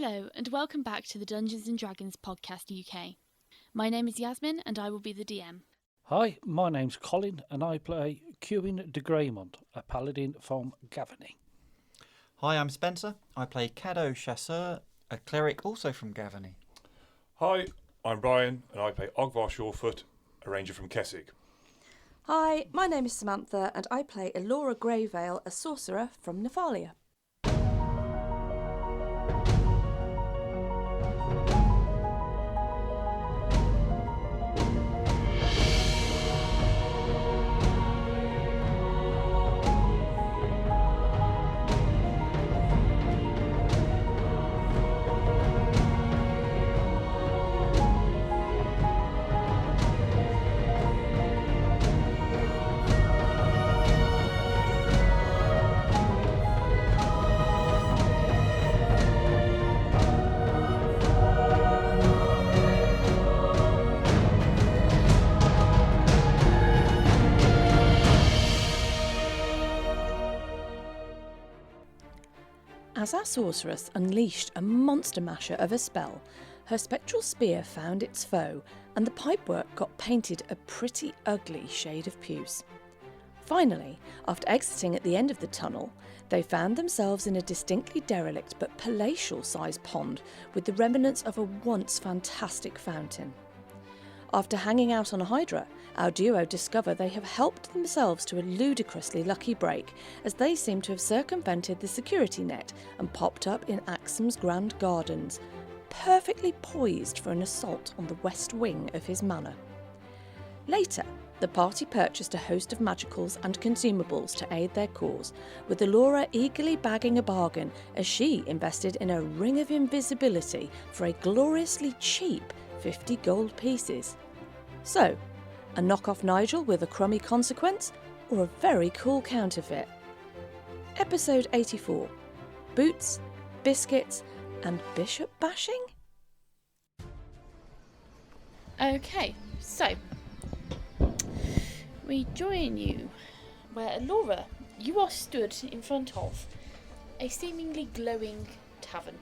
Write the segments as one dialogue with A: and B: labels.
A: Hello and welcome back to the Dungeons & Dragons Podcast UK. My name is Yasmin and I will be the DM.
B: Hi, my name's Colin and I play Cuin de Greymont, a paladin from Gavany.
C: Hi, I'm Spencer. I play Caddo Chasseur, a cleric also from Gavany.
D: Hi, I'm Brian and I play Ogvar Shawfoot, a ranger from Kessig.
E: Hi, my name is Samantha and I play Elora Greyvale, a sorcerer from Nephalia. As our sorceress unleashed a monster masher of a spell, her spectral spear found its foe, and the pipework got painted a pretty ugly shade of puce. Finally, after exiting at the end of the tunnel, they found themselves in a distinctly derelict but palatial-sized pond with the remnants of a once fantastic fountain. After hanging out on a hydra, our duo discover they have helped themselves to a ludicrously lucky break, as they seem to have circumvented the security net and popped up in Axum's grand gardens, perfectly poised for an assault on the west wing of his manor. Later, the party purchased a host of magicals and consumables to aid their cause, with Elora eagerly bagging a bargain as she invested in a ring of invisibility for a gloriously cheap 50 gold pieces. So, a knockoff Nigel with a crummy consequence, or a very cool counterfeit? Episode 84. Boots, Biscuits, and Bishop Bashing?
A: Okay, so we join you where Elora, you are stood in front of a seemingly glowing tavern.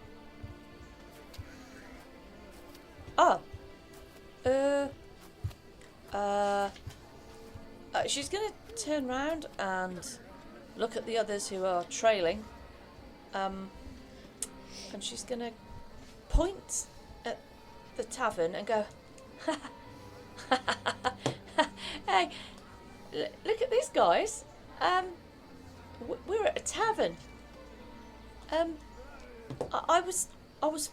E: She's going to turn round and look at the others who are trailing. And she's going to point at the tavern and go, hey, look at these guys. We're at a tavern. I was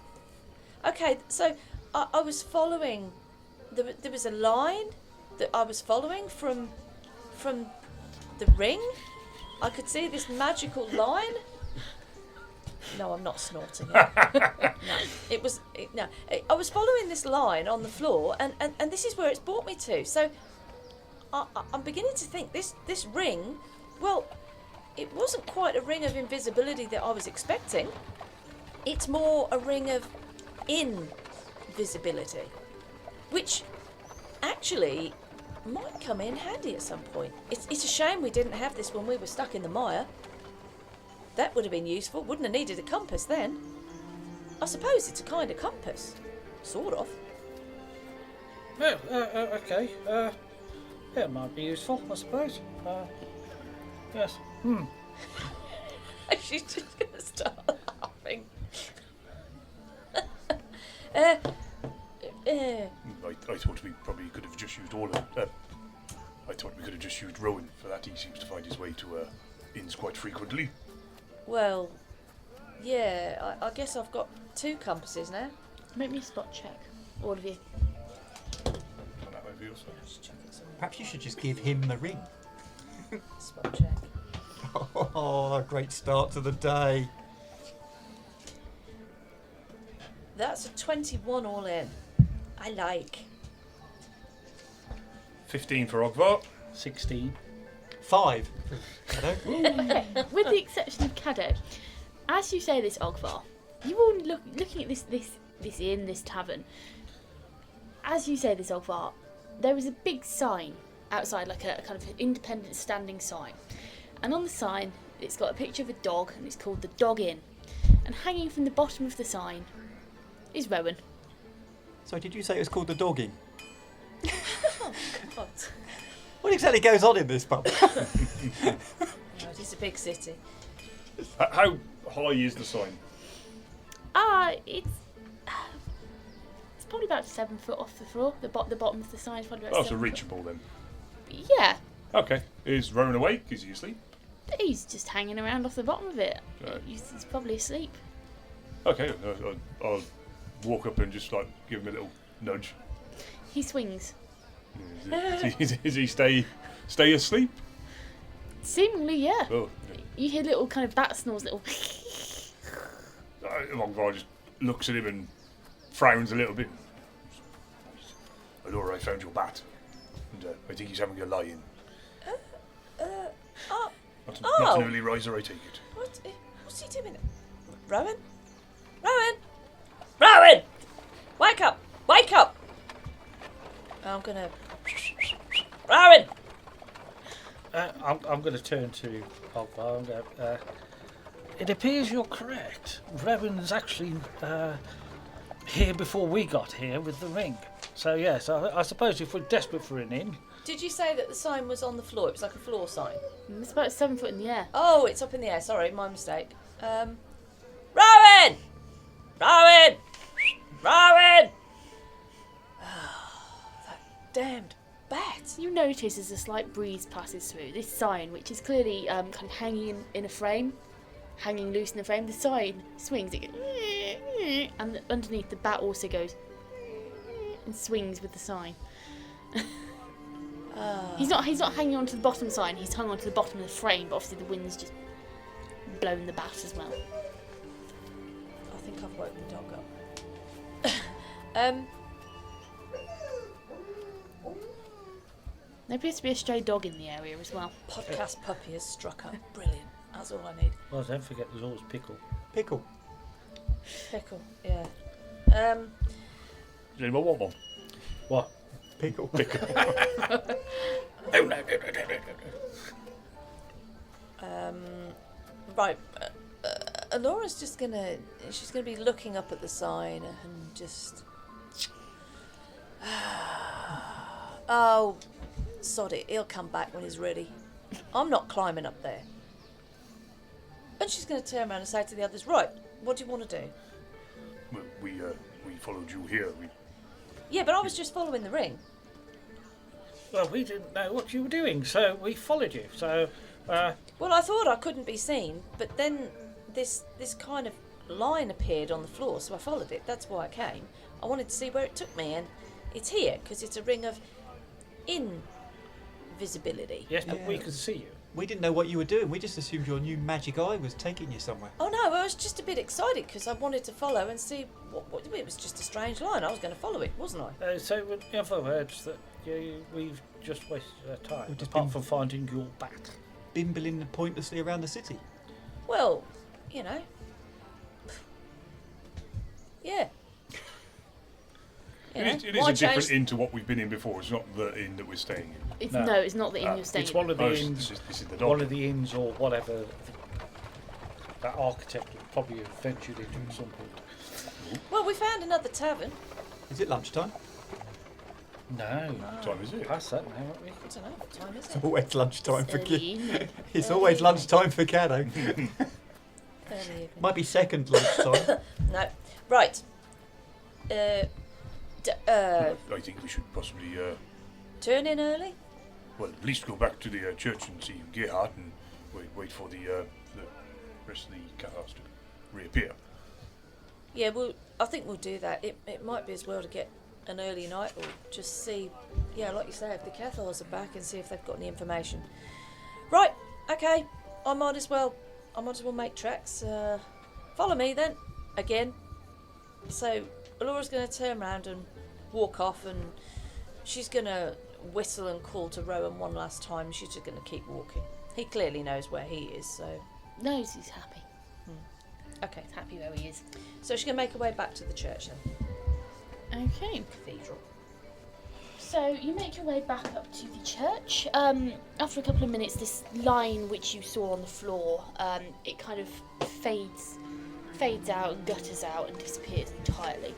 E: okay. So I was following. There was a line that I was following from the ring. I could see this magical line. No, I'm not snorting it. I was following this line on the floor, and this is where it's brought me to. So I'm beginning to think this ring, well, it wasn't quite a ring of invisibility that I was expecting. It's more a ring of invisibility, which actually might come in handy at some point. It's a shame we didn't have this when we were stuck in the mire. That would have been useful. Wouldn't have needed a compass then. I suppose it's a kind of compass. Sort of.
B: Well, okay. It might be useful, I suppose. Yes.
E: She's just going to start laughing.
D: I thought we probably could have just used I thought we could have just used Rowan for that. He seems to find his way to inns quite frequently.
E: Well, yeah, I guess I've got 2 compasses now.
A: Make me a spot check, all of you.
D: And that might be also.
E: Just check it somewhere.
C: Perhaps you should just give him the ring.
E: Spot check.
C: Oh, a great start to the day.
E: That's a 21 all in. I like.
D: 15 for Ogvar.
B: 16.
C: 5. Caddo.
A: Okay, with the exception of Caddo, as you say this, Ogvar, you all looking at this inn, this tavern. As you say this, Ogvar, there is a big sign outside, like a kind of independent standing sign. And on the sign, it's got a picture of a dog, and it's called the Dog Inn. and hanging from the bottom of the sign is Rowan.
C: So did you say it was called the Doggy?
E: Oh, God.
C: What exactly goes on in this pub?
E: Oh, it is a big city.
D: How high is the sign?
A: It's probably about 7 foot off the floor. The bottom of the sign is probably about
D: Oh, so
A: 7 foot.
D: reachable then.
A: Yeah,
D: Okay. Is Rowan awake? Is he asleep?
A: he's just hanging around off the bottom of it.
D: Right.
A: He's probably asleep.
D: Okay. I'll walk up and just like give him a little nudge.
A: He swings.
D: Does he stay asleep?
A: Seemingly, yeah.
D: Oh.
A: You hear little kind of bat snores, little.
D: Longvar just looks at him and frowns a little bit. Allura, I found your bat. And I think he's having a lie-in. Not an early riser, I take it.
E: What's he doing? Rowan? Rowan! Rowan! Wake up! Wake up! I'm gonna... Rowan!
B: I'm going to turn to Ogvar and go, it appears you're correct. Rowan's actually here before we got here with the ring. So yes, I suppose if we're desperate for an inn...
E: Did you say that the sign was on the floor? It was like a floor sign.
A: It's about 7 foot in the air.
E: Oh, it's up in the air. Sorry, my mistake. Rowan! Rowan! Rowan! That damned bat.
A: You notice as a slight breeze passes through this sign, which is clearly kind of hanging in a frame, hanging loose in a frame. The sign swings, it goes, and underneath the bat also goes and swings with the sign. He's not hanging onto the bottom sign. He's hung onto the bottom of the frame, but obviously the wind's just blown the bat as well.
E: I think I've woken the dog up.
A: There appears to be a stray dog in the area as well.
E: Podcast puppy has struck up. Brilliant. That's all I need.
B: Well, don't forget there's always Pickle.
C: Pickle.
E: Pickle. Yeah.
D: Does anyone want one?
B: What?
C: Pickle.
D: Oh, no.
E: Right. Alora's just gonna. She's gonna be looking up at the sign and just. Oh, sod it. He'll come back when he's ready. I'm not climbing up there. And she's gonna turn around and say to the others, "Right, what do you want to do?"
D: Well, we followed you here.
E: Yeah, but I was just following the ring.
B: Well, we didn't know what you were doing, so we followed you. So,
E: Well, I thought I couldn't be seen, but then this kind of line appeared on the floor, so I followed it. That's why I came. I wanted to see where it took me, and it's here because it's a ring of invisibility.
B: yes, but we
C: Yeah.
B: could see you.
C: We didn't know what you were doing. We just assumed your new magic eye was taking you somewhere.
E: Oh no, I was just a bit excited because I wanted to follow and see what it was. Just a strange line. I was going to follow it, wasn't I?
B: So, in other words, that we've just wasted our time,
C: We've just
B: apart
C: been-
B: from finding your bat.
C: Bimbling pointlessly around the city.
E: Well, you know. Yeah. You know,
D: It is
E: why
D: a different
E: change-
D: inn to what we've been in before. It's not the inn that we're staying in.
A: It's,
B: No.
A: no. It's not the inn you're staying
B: It's
A: in.
B: one of the
D: Oh,
B: inns.
D: this is the
B: One
D: dog.
B: of the inns or whatever that architect would probably have ventured into at some point.
E: Well, we found another tavern.
C: Is it lunchtime?
B: No.
D: What time is it?
B: Past that now, aren't we?
E: I don't know what time is
C: It's
E: it.
C: always lunchtime for
A: Early
C: kids.
A: evening.
C: It's always lunchtime for Caddo.
E: Early evening.
C: Might be second lunchtime.
E: No. Right.
D: I think we should possibly,
E: Turn in early?
D: well, at least go back to the church and see Gerhard and wait for the rest of the Cathars to reappear.
E: Yeah, I think we'll do that. It might be as well to get an early night or just see, yeah, like you say, if the Cathars are back and see if they've got any information. Right, okay. I might as well make tracks. Follow me then, again. So, Alora's going to turn around and walk off, and she's going to whistle and call to Rowan one last time. She's just going to keep walking. He clearly knows where he is, so...
A: Knows he's happy.
E: Okay.
A: He's happy where he is.
E: So she's going to make her way back to the church then.
A: Okay.
E: Cathedral.
A: So you make your way back up to the church. After a couple of minutes, this line which you saw on the floor, it kind of fades fades out, gutters out, and disappears entirely.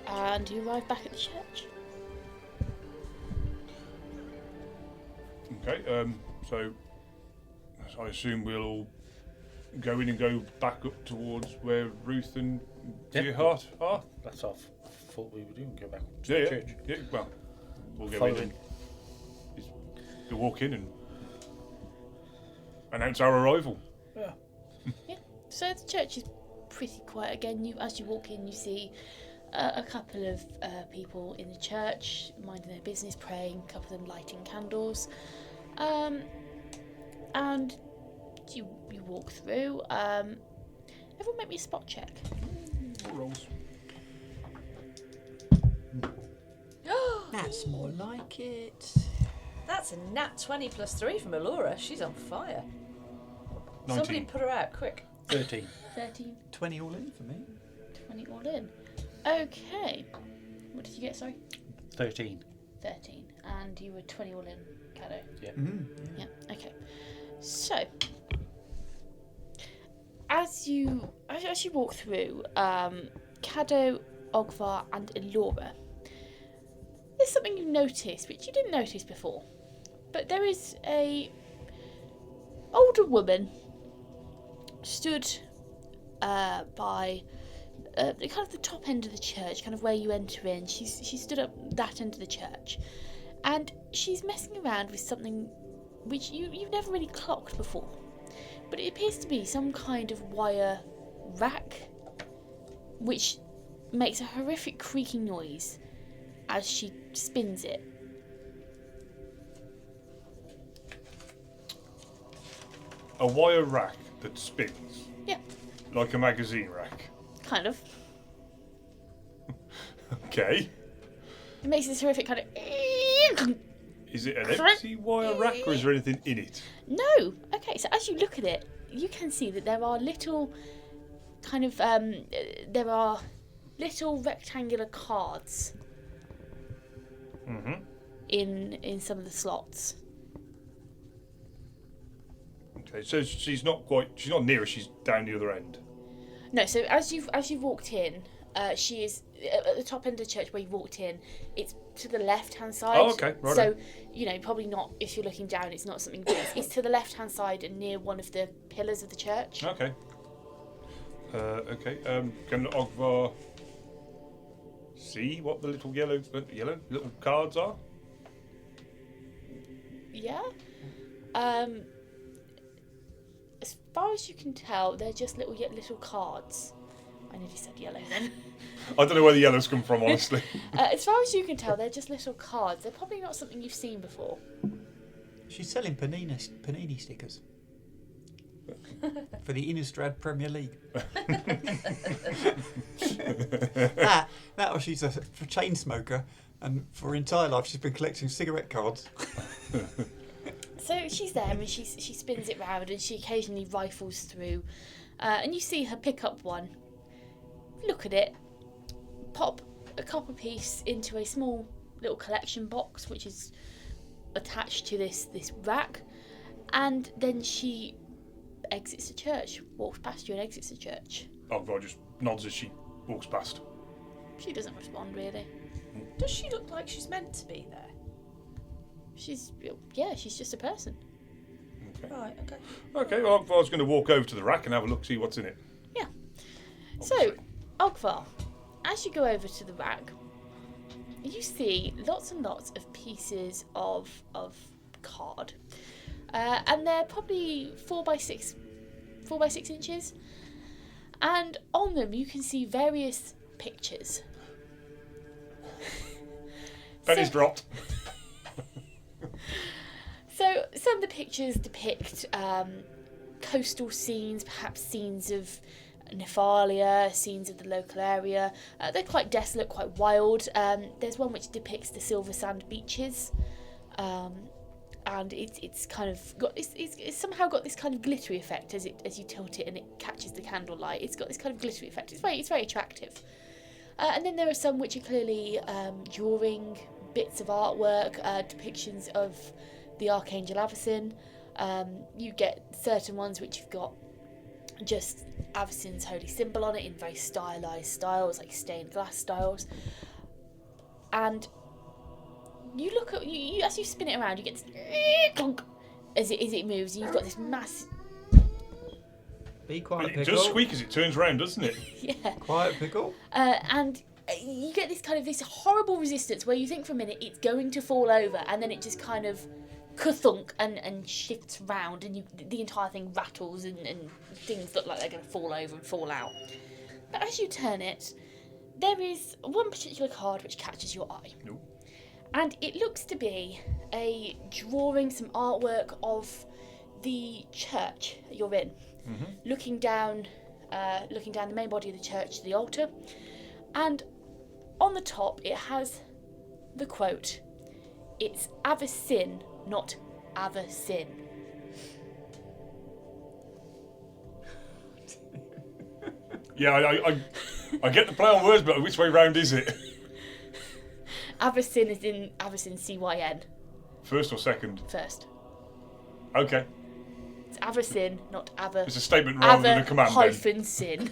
A: And you arrive back at the church.
D: Okay, so I assume we'll all go in and go back up towards where Ruth and Dearheart are?
B: That's what I thought we would do, and go back to
D: Yeah,
B: the
D: yeah.
B: church.
D: Yeah, well, we'll go
B: Follow
D: in
B: in.
D: and just go walk in and announce our arrival.
B: Yeah.
A: So the church is pretty quiet again. As you walk in, you see a couple of people in the church minding their business, praying. A couple of them lighting candles, and you walk through. Everyone, make me a spot check.
D: Rolls.
C: That's more like it.
E: That's a nat 20 plus 3 from Allura. She's on fire.
D: 19.
E: Somebody put her out, quick.
B: 13.
A: 13,
C: 20 all in for me.
A: 20 all in. Okay. What did you get? Sorry.
B: 13.
A: 13, and you were 20 all in, Caddo.
C: Mm-hmm.
A: Yeah. Okay. So, as you walk through, Caddo, Ogvar, and Elora, there's something you notice which you didn't notice before. But there is a older woman stood by kind of the top end of the church, kind of where you enter in. She stood up that end of the church, and she's messing around with something which you've never really clocked before. But it appears to be some kind of wire rack, which makes a horrific creaking noise as she spins it.
D: A wire rack that spins.
A: Yeah,
D: Like a magazine rack.
A: kind of.
D: Okay.
A: It makes this horrific kind of...
D: Is it an empty wire rack or is there anything in it?
A: No! Okay, so as you look at it, you can see that there are little kind of... there are little rectangular cards
D: Mm-hmm.
A: in some of the slots.
D: Okay, so she's not near us, she's down the other end.
A: No, so as you've walked in, she is at the top end of the church where you walked in. It's to the left-hand side.
D: Oh, okay, right.
A: So, probably not, if you're looking down, it's not something big. It's to the left-hand side and near one of the pillars of the church.
D: Okay. Can Ogvar see what the little yellow little cards are?
A: Yeah. As far as you can tell, they're just little cards. I nearly said yellow then.
D: I don't know where the yellows come from, honestly.
A: As far as you can tell, they're just little cards. They're probably not something you've seen before.
C: She's selling panini stickers for the Innistrad Premier League. that or she's a chain smoker, and for her entire life she's been collecting cigarette cards.
A: So she's there and she spins it round and she occasionally rifles through, and you see her pick up one, look at it, pop a copper piece into a small little collection box which is attached to this rack, and then she exits the church, walks past you and exits the church.
D: Ogvar just nods as she walks past.
A: She doesn't respond really.
E: Does she look like she's meant to be there?
A: She's just a person.
D: Okay.
E: Right, okay.
D: Okay, well, Ogvar's going to walk over to the rack and have a look, see what's in it.
A: Yeah. So,
D: Obviously.
A: Ogvar, as you go over to the rack, you see lots and lots of pieces of card, and they're probably 4 by 6 inches, and on them you can see various pictures.
D: Penny's dropped.
A: So some of the pictures depict coastal scenes, perhaps scenes of Nephalia, scenes of the local area. They're quite desolate, quite wild. There's one which depicts the silver sand beaches, and it's kind of got it's somehow got this kind of glittery effect as you tilt it and it catches the candlelight. It's got this kind of glittery effect. It's very attractive. And then there are some which are clearly drawing bits of artwork, depictions of the Archangel Avacyn. You get certain ones which have got just Avacyn's holy symbol on it in very stylized styles, like stained glass styles. And you look at you as you spin it around, you get this clunk as it moves. And you've got this massive
C: Be quiet,
D: It
C: Pickle.
D: does squeak as it turns round, doesn't it?
A: yeah,
C: Quiet, Pickle.
A: and you get this kind of this horrible resistance where you think for a minute it's going to fall over, and then it just kind of ka-thunk and shifts round, and the entire thing rattles, and things look like they're going to fall over and fall out. But as you turn it, there is one particular card which catches your eye.
D: Nope.
A: And it looks to be a drawing, some artwork of the church you're in. Looking down the main body of the church to the altar. And on the top it has the quote, "It's Avacyn, not Avacyn."
D: Yeah, I get the play on words, but which way round is it?
A: Avacyn is in Avacyn, CYN,
D: First or second?
A: first.
D: Okay.
A: It's Avacyn, not Ava.
D: It's a statement rather than a command then.
A: hyphen sin.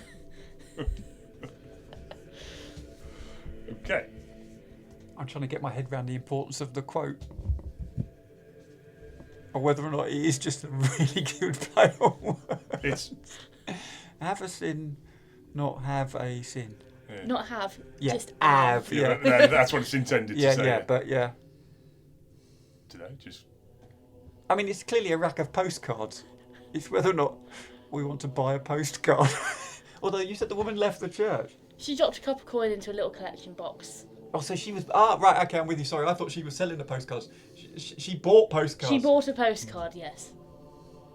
D: Okay.
C: I'm trying to get my head around the importance of the quote. Or whether or not it is just a really good play on words.
D: It's
C: Have a sin, not have a sin.
A: Not have,
C: Yeah,
A: just
C: have,
D: yeah,
C: yeah.
D: that's what it's intended
C: Yeah,
D: to say.
C: yeah, but yeah.
D: Dunno, just
C: I mean, it's clearly a rack of postcards. It's whether or not we want to buy a postcard. Although you said the woman left the church.
A: She dropped a copper coin into a little collection box.
C: Oh, so she was... Ah, right, okay, I'm with you. Sorry, I thought she was selling the postcards. She bought postcards.
A: She bought a postcard, yes.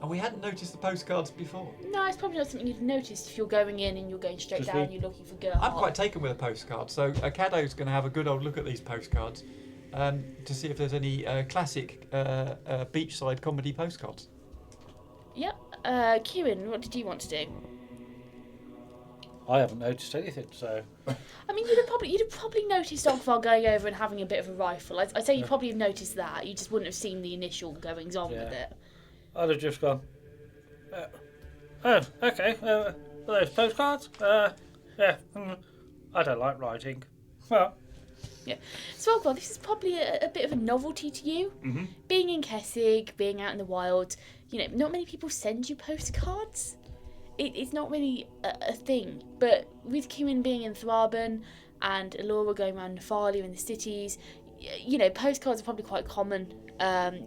C: And we hadn't noticed the postcards before.
A: No, it's probably not something you've noticed if you're going in and you're going straight
B: Just
A: down,
B: read-
A: you're looking for Gerhardt.
C: I'm quite taken with a postcard, so Caddo's going to have a good old look at these postcards to see if there's any classic beachside comedy postcards.
A: Yep. Kieran, what did you want to do?
B: I haven't noticed anything, so
A: I mean, you'd have probably noticed Ogvar going over and having a bit of a rifle. I'd say you probably have noticed that. You just wouldn't have seen the initial goings on with
B: Yeah.
A: it.
B: I'd have just gone. Oh, okay. Are those postcards? Yeah. I don't like writing. Well,
A: So, Ogvar, this is probably a bit of a novelty to you.
D: Mm-hmm.
A: Being in Kessig, being out in the wild, not many people send you postcards. It's not really a thing. But with Kieran being in Thraben and Elora going around Nephalia in the cities, postcards are probably quite common.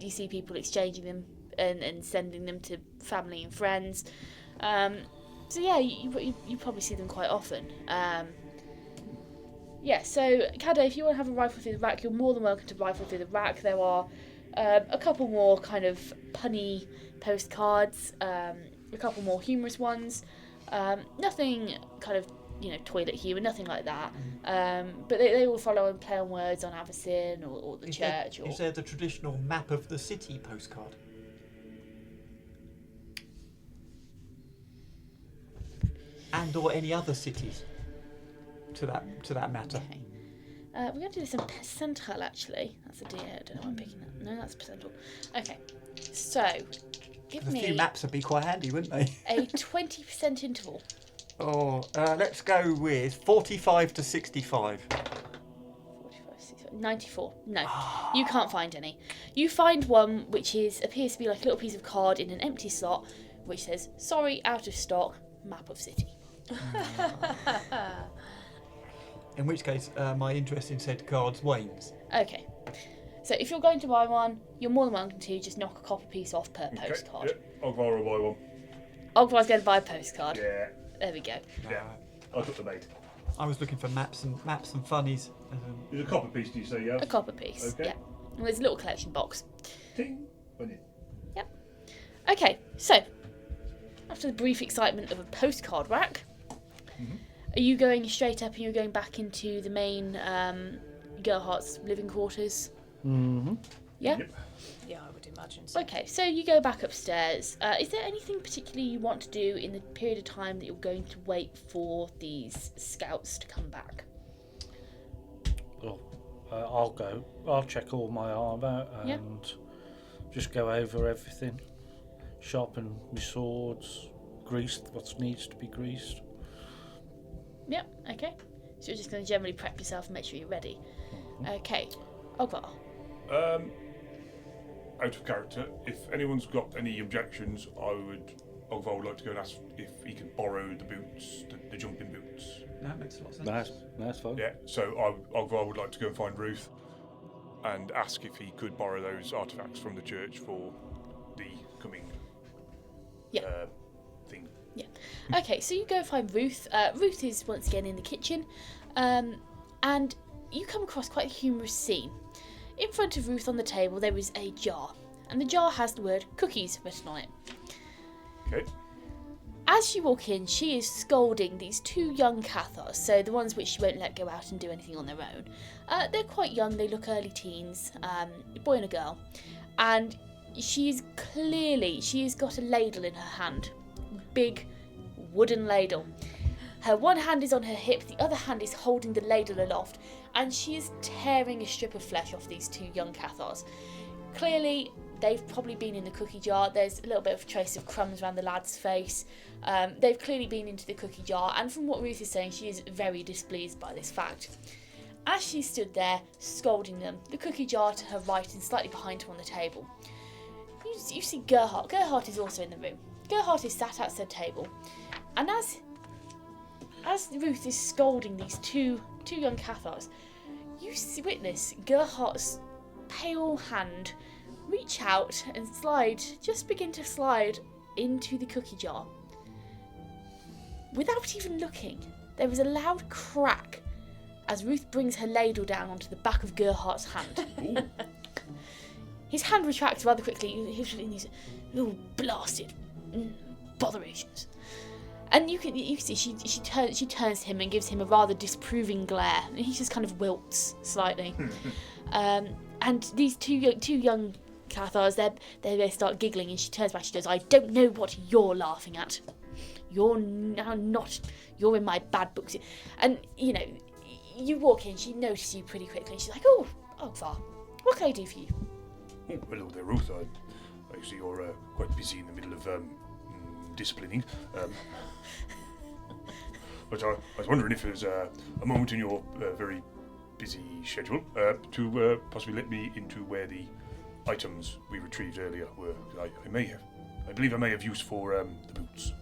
A: You see people exchanging them and sending them to family and friends. So yeah, you probably see them quite often. So Caddo, if you want to have a rifle through the rack, you're more than welcome to rifle through the rack. There are a couple more kind of punny postcards, a couple more humorous ones. Nothing kind of toilet humour, nothing like that. But they all follow and play on words on Avacyn or the church.
C: Is there the traditional map of the city postcard? And or any other cities to that matter.
A: Okay. We're going to do this in percentile, actually. That's a D. I don't know why I'm picking that. No, that's percentile. Okay. So, give
C: A few
A: me
C: maps would be quite handy, wouldn't they?
A: a 20% interval.
C: Oh, let's go with 45 to 65.
A: 45, 65, 94. No, you can't find any. You find one which appears to be like a little piece of card in an empty slot, which says, "Sorry, out of stock, map of city."
C: In which case, my interest in said cards wanes.
A: Okay. So if you're going to buy one, you're more than welcome to just knock a copper piece off per postcard.
D: Yeah, Ogvar will buy one.
A: Ogvar's going to buy a postcard.
D: Yeah,
A: There we go.
D: yeah. I took the bait.
C: I was looking for maps and funnies.
D: There's a copper piece, do you say, yeah?
A: A copper piece.
D: Okay.
A: Yeah. And there's a little collection box.
D: Ting. Went in.
A: Okay, so after the brief excitement of a postcard rack, are you going straight up and you're going back into the main Gerhardt's living quarters?
B: mm-hmm.
A: Yeah?
D: Yep.
E: Yeah, I would imagine so.
A: Okay, so you go back upstairs. Is there anything particularly you want to do in the period of time that you're going to wait for these scouts to come back?
B: Well, I'll go. I'll check all my armour and
A: Yeah.
B: just go over everything. Sharpen my swords, greased what needs to be greased.
A: Yep, okay. So you're just going to generally prep yourself and make sure you're ready. Okay. Ogvar.
D: Out of character, if anyone's got any objections, Ogvar would like to go and ask if he can borrow the boots, the jumping boots.
C: That makes a lot of sense.
B: Nice fun.
D: Yeah, so Ogvar would like to go and find Ruth and ask if he could borrow those artifacts from the church for the coming thing.
A: Yeah. Okay, so you go find Ruth. Ruth is once again in the kitchen, and you come across quite a humorous scene. In front of Ruth on the table there is a jar, and the jar has the word cookies written on it.
D: Okay.
A: As you walk in, she is scolding these two young Cathars, so the ones which she won't let go out and do anything on their own. They're quite young, they look early teens, a boy and a girl, and she's got a ladle in her hand. Big wooden ladle. Her one hand is on her hip, the other hand is holding the ladle aloft, and she is tearing a strip of flesh off these two young Cathars. Clearly, they've probably been in the cookie jar. There's a little bit of trace of crumbs around the lad's face. They've clearly been into the cookie jar, and from what Ruth is saying, she is very displeased by this fact. As she stood there, scolding them, the cookie jar to her right and slightly behind her on the table, you see Gerhardt. Gerhardt is also in the room. Gerhardt is sat at her table, and as Ruth is scolding these two young Cathars, you witness Gerhardt's pale hand reach out and begin to slide into the cookie jar. Without even looking, there is a loud crack as Ruth brings her ladle down onto the back of Gerhardt's hand. His hand retracts rather quickly. He's oh, blasted botherations. And you can see she turns to him and gives him a rather disapproving glare, and he just kind of wilts slightly. And these two young Cathars, they start giggling, and she turns back. She goes, "I don't know what you're laughing at. You're now not. You're in my bad books." And you walk in. She notices you pretty quickly. She's like, "Oh, Ogvar, what can I do for you?"
D: Oh, hello there, Ruth. I see you're quite busy in the middle of disciplining. But I was wondering if there's a moment in your very busy schedule to possibly let me into where the items we retrieved earlier were. I believe I may have use for the boots.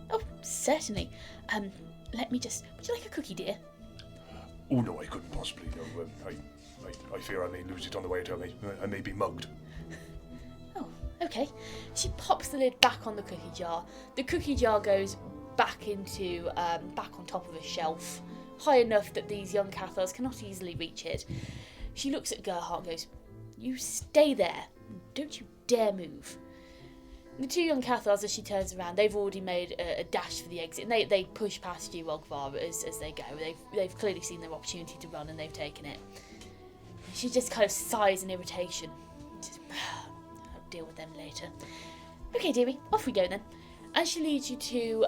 A: Oh, certainly. Let me just. Would you like a cookie, dear?
D: Oh no, I couldn't possibly. No, I fear I may lose it on the way out. I may be mugged.
A: Oh, okay. She pops the lid back on the cookie jar. The cookie jar goes back on top of a shelf, high enough that these young Cathars cannot easily reach it. She looks at Gerhardt and goes, "You stay there. Don't you dare move." The two young Cathars, as she turns around, they've already made a dash for the exit, and they push past you, Ogvar, as they go. They've clearly seen their opportunity to run, and they've taken it. She just kind of sighs in irritation. I'll deal with them later. Okay, dearie, off we go then. And she leads you to,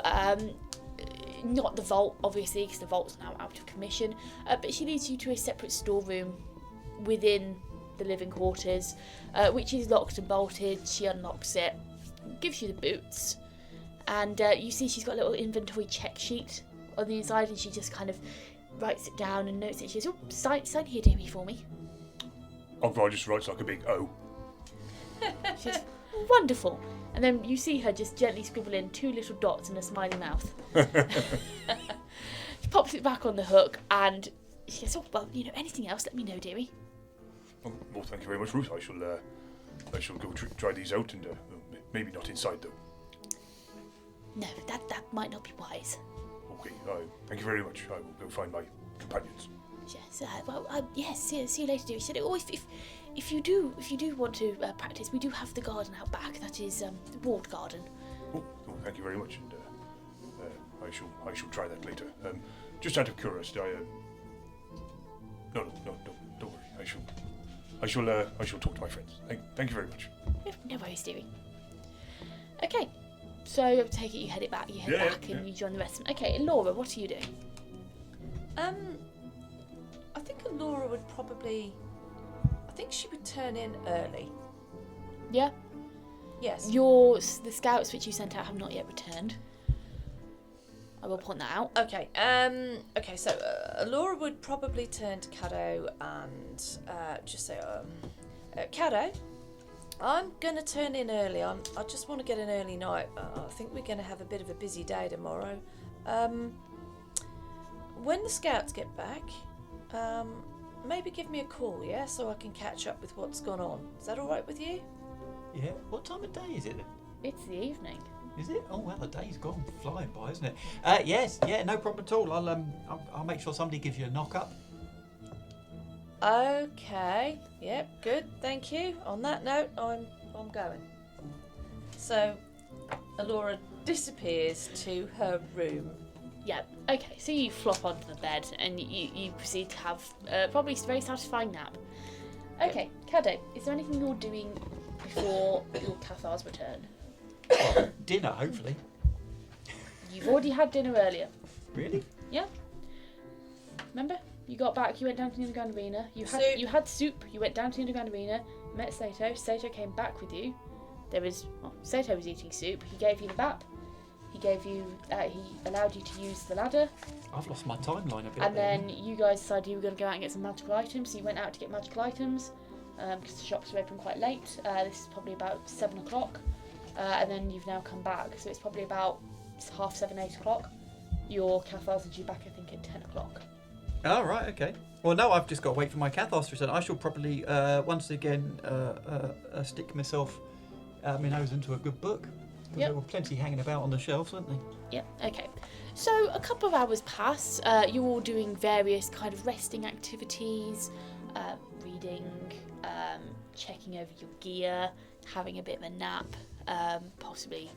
A: not the vault, obviously, because the vault's now out of commission, but she leads you to a separate storeroom within the living quarters, which is locked and bolted. She unlocks it, gives you the boots, and you see she's got a little inventory check sheet on the inside, and she just kind of writes it down and notes it. She goes, "Oh, sign here, dearie, for me."
D: Ogvar just writes like a big O.
A: She says, "Wonderful." And then you see her just gently scribble in 2 little dots and a smiling mouth. She pops it back on the hook, and she goes, "Oh, well, anything else, let me know, dearie."
D: Oh, well, thank you very much, Ruth. I shall go try these out, and maybe not inside though.
A: No, that might not be wise.
D: Okay, thank you very much. I will go find my companions.
A: Yes, yes. See you later, dearie. She said, "Oh, if you do want to practice, we do have the garden out back. That is the walled garden."
D: Oh, thank you very much, and I shall try that later. Just out of curiosity, no, don't worry. I shall talk to my friends. Thank you very much.
A: No worries, dearie. Okay, so I take it you head back, and you join the rest of them. Okay, Laura, what are you doing?
E: I think Laura would probably. I think she would turn in early.
A: Yeah.
E: Yes.
A: The scouts which you sent out have not yet returned. I will point that out.
E: Okay. Okay. So Laura would probably turn to Caddo and just say, Caddo, I'm gonna turn in early. I just want to get an early night. I think we're gonna have a bit of a busy day tomorrow. When the scouts get back, maybe give me a call, yeah, so I can catch up with what's gone on. Is that all right with you?
C: Yeah. What time of day is it then?
A: It's the evening.
C: Is it? Oh well, the day's gone flying by, isn't it? Yes. Yeah. No problem at all. I'll make sure somebody gives you a knock up.
E: Okay. Yep. Good. Thank you. On that note, I'm going. So, Alora disappears to her room.
A: Yeah. Okay. So you flop onto the bed and you proceed to have probably a very satisfying nap. Okay, Caddo, is there anything you're doing before your Cathars return?
C: Well, dinner, hopefully.
A: You've already had dinner earlier.
C: Really?
A: Yeah. Remember? You got back, you went down to the underground arena,
E: Soup.
A: you had soup, you went down to the underground arena, met Sato came back with you. Sato was eating soup, he gave you the map, he allowed you to use the ladder,
C: I've lost my timeline a bit.
A: and then you guys decided you were going to go out and get some magical items, so you went out to get magical items, because the shops were open quite late. This is probably about 7 o'clock, and then you've now come back, so it's probably about 7:30, 8 o'clock. Your Cathars are due back, I think, at 10 o'clock.
C: Oh, right, okay. Well, no, I've just got to wait for my Cathars to return. I shall probably, once again, stick myself my nose into a good book. 'Cause
A: Yep.
C: there were plenty hanging about on the shelves, weren't they?
A: Yeah, okay. So a couple of hours pass. You're all doing various kind of resting activities, reading, checking over your gear, having a bit of a nap, possibly,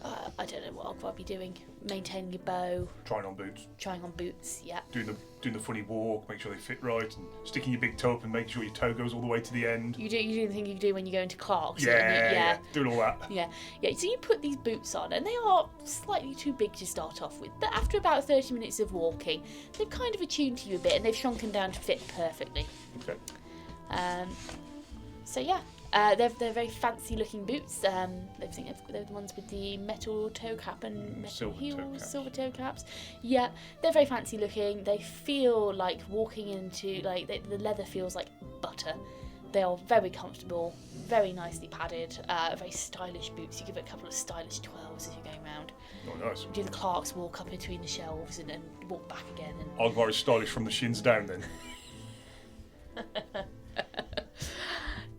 A: I don't know what I'll be doing, maintaining your bow,
D: Trying on boots,
A: trying on boots, yeah.
D: doing the funny walk, make sure they fit right, and sticking your big toe up and making sure your toe goes all the way to the end.
A: You do the thing you do when you go into Clark's.
D: Yeah, doing all that.
A: Yeah. So you put these boots on, and they are slightly too big to start off with. But after about 30 minutes of walking, they've kind of attuned to you a bit, and they've shrunken down to fit perfectly.
D: Okay.
A: So yeah, they're very fancy looking boots. I think they're the ones with the metal toe cap and metal
D: Silver toe
A: heels,
D: caps.
A: silver toe caps. Yeah, they're very fancy looking. They feel like walking into the leather feels like butter. They are very comfortable, very nicely padded, very stylish boots. You give it a couple of stylish twirls as you're going around.
D: Oh, nice.
A: Do the Clarks walk up between the shelves and walk back again. And
D: I'll go stylish from the shins down then.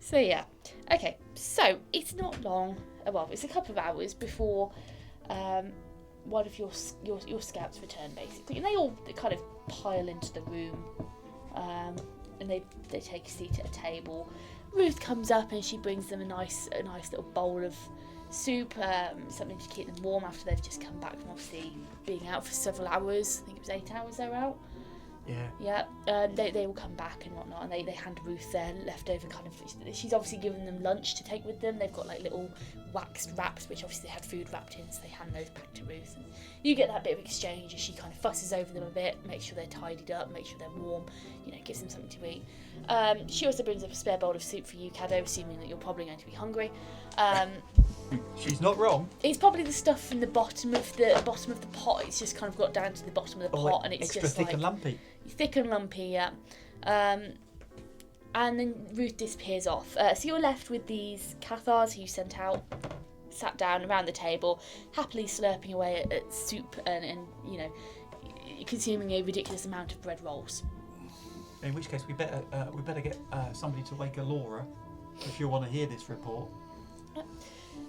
A: So yeah, okay. So it's not long. Well, it's a couple of hours before one of your scouts return, basically, and they kind of pile into the room, and they take a seat at a table. Ruth comes up and she brings them a nice little bowl of soup, something to keep them warm after they've just come back from obviously being out for several hours. I think it was 8 hours they were out.
C: Yeah.
A: Yeah, they will come back and whatnot, and they hand Ruth their leftover kind of. She's obviously given them lunch to take with them. They've got like little waxed wraps, which obviously had food wrapped in, so they hand those back to Ruth. And you get that bit of exchange as she kind of fusses over them a bit, makes sure they're tidied up, makes sure they're warm, gives them something to eat. She also brings up a spare bowl of soup for you, Caddo, assuming that you're probably going to be hungry.
C: She's not wrong.
A: It's probably the stuff from the bottom of the pot. It's just kind of got down to the bottom of the pot, and it's
C: extra
A: just
C: thick
A: like
C: and lumpy.
A: thick and lumpy, yeah. And then Ruth disappears off. So you're left with these Cathars who you sent out, sat down around the table, happily slurping away at soup and consuming a ridiculous amount of bread rolls.
C: In which case, we better get somebody to wake Alora if you want to hear this report.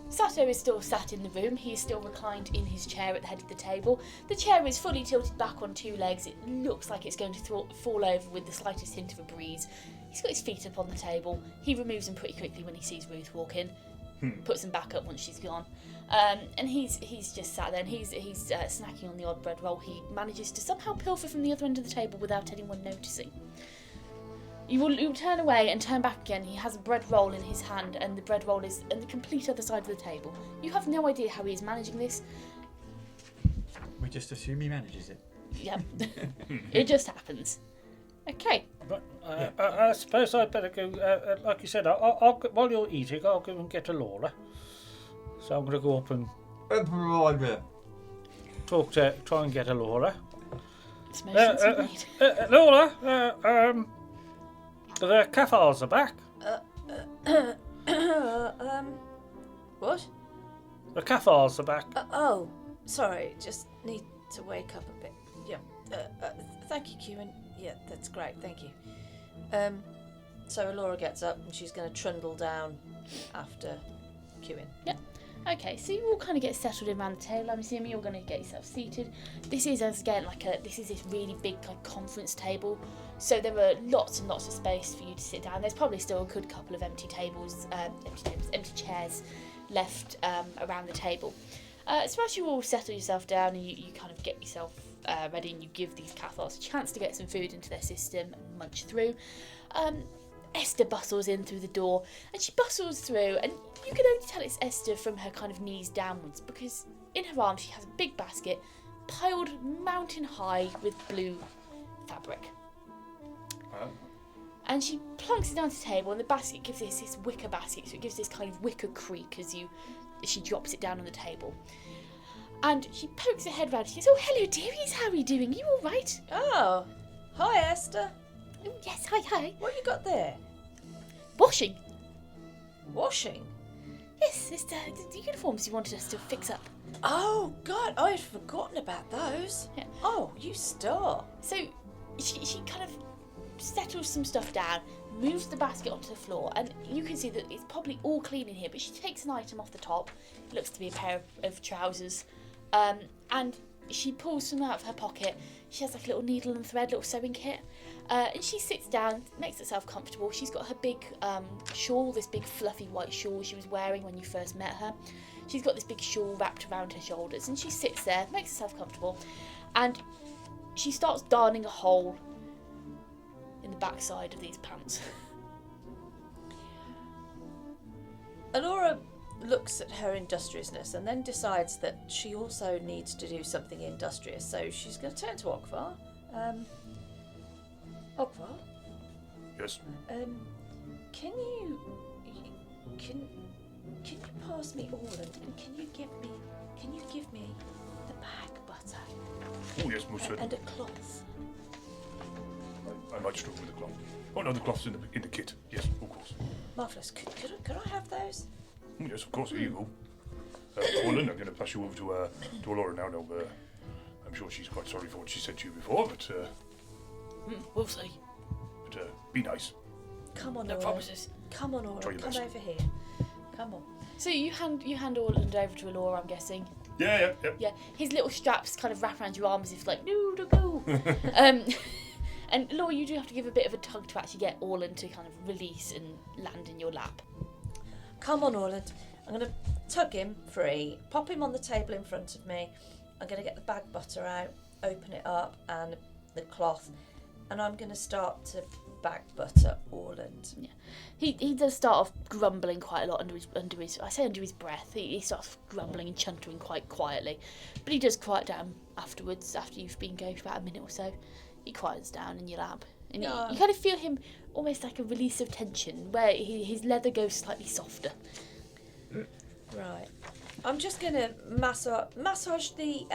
A: Sato is still sat in the room. He is still reclined in his chair at the head of the table. The chair is fully tilted back on two legs. It looks like it's going to fall over with the slightest hint of a breeze. He's got his feet up on the table. He removes them pretty quickly when he sees Ruth walk in. Puts them back up once she's gone. And he's just sat there and he's snacking on the odd bread roll. He manages to somehow pilfer from the other end of the table without anyone noticing. You will turn away and turn back again. He has a bread roll in his hand, and the bread roll is on the complete other side of the table. You have no idea how he is managing this.
C: We just assume he manages it.
A: Yep. It just happens. Okay.
B: But I suppose I'd better go. Like you said, I'll while you're eating, I'll go and get Alora. So I'm going to go up and
C: Right.
B: try and get Alora.
A: It's motions you need.
B: Alora, the Cathars are back.
E: What?
B: The Cathars are back.
E: Oh, sorry, just need to wake up a bit. Yeah. Thank you, Kieran. Yeah, that's great, thank you. So Laura gets up and she's going to trundle down after Kieran.
A: Okay, so you all kind of get settled in around the table. I'm assuming you're going to get yourself seated. This is, as again, this is this really big conference table. So there are lots and lots of space for you to sit down. There's probably still a good couple of empty chairs left around the table. So as you all settle yourself down and you kind of get yourself ready and you give these Cathars a chance to get some food into their system and munch through, Esther bustles in through the door, and she bustles through, and you can only tell it's Esther from her kind of knees downwards, because in her arms she has a big basket piled mountain high with blue fabric. And she plonks it down to the table, and the basket gives this wicker basket, so it gives this kind of wicker creak as she drops it down on the table. And she pokes her head round, she says, "Oh, hello dearies, how are you doing? Are you alright?"
E: Oh, hi Esther.
A: "Oh, yes, hi.
E: What you got there?
A: Washing."
E: Washing?
A: "Yes, it's the uniforms you wanted us to fix up."
E: Oh, God, I had forgotten about those.
A: Yeah.
E: Oh, you star.
A: So she kind of settles some stuff down, moves the basket onto the floor, and you can see that it's probably all clean in here, but she takes an item off the top. It looks to be a pair of trousers, and she pulls some out of her pocket. She has like a little needle and thread, little sewing kit, and she sits down, makes herself comfortable. She's got her big shawl, this big fluffy white shawl she was wearing when you first met her. She's got this big shawl wrapped around her shoulders, and she sits there, makes herself comfortable, and she starts darning a hole in the backside of these pants.
E: Alora looks at her industriousness and then decides that she also needs to do something industrious. So she's going to turn to Ogvar. Ogvar,
D: Yes.
E: can you pass me Orland, and can you give me the bag butter
D: Oh, yes, most certainly.
E: and a cloth?
D: I might struggle with the cloth. Oh, no, the cloth's in the kit. Yes, of course.
E: Marvellous. Could I have those?
D: Oh, yes, of course. Here you go. Orlin, I'm going to pass you over to Alora now. No, I'm sure she's quite sorry for what she said to you before, but
A: We'll see.
D: Be nice.
E: Come on,
A: No
E: Orland.
A: promises.
E: Come on,
D: Try
E: Orland.
D: your
E: Come
D: best.
E: over here. Come on.
A: So you hand Orland over to Alora, I'm guessing.
D: Yeah.
A: Yeah, his little straps kind of wrap around your arms as if like, no, don't go. And Laura, you do have to give a bit of a tug to actually get Orland to kind of release and land in your lap.
E: Come on, Orland. I'm going to tug him free, pop him on the table in front of me. I'm going to get the bag butter out, open it up, and the cloth, and I'm going to start to bag butter Orland.
A: Yeah, he does start off grumbling quite a lot under his I say under his breath. He starts grumbling and chuntering quite quietly, but he does quiet down afterwards. After you've been going for about a minute or so, he quiets down in your lap, and
E: Yeah.
A: you kind of feel him almost like a release of tension, where his leather goes slightly softer.
E: Right. I'm just going to massage the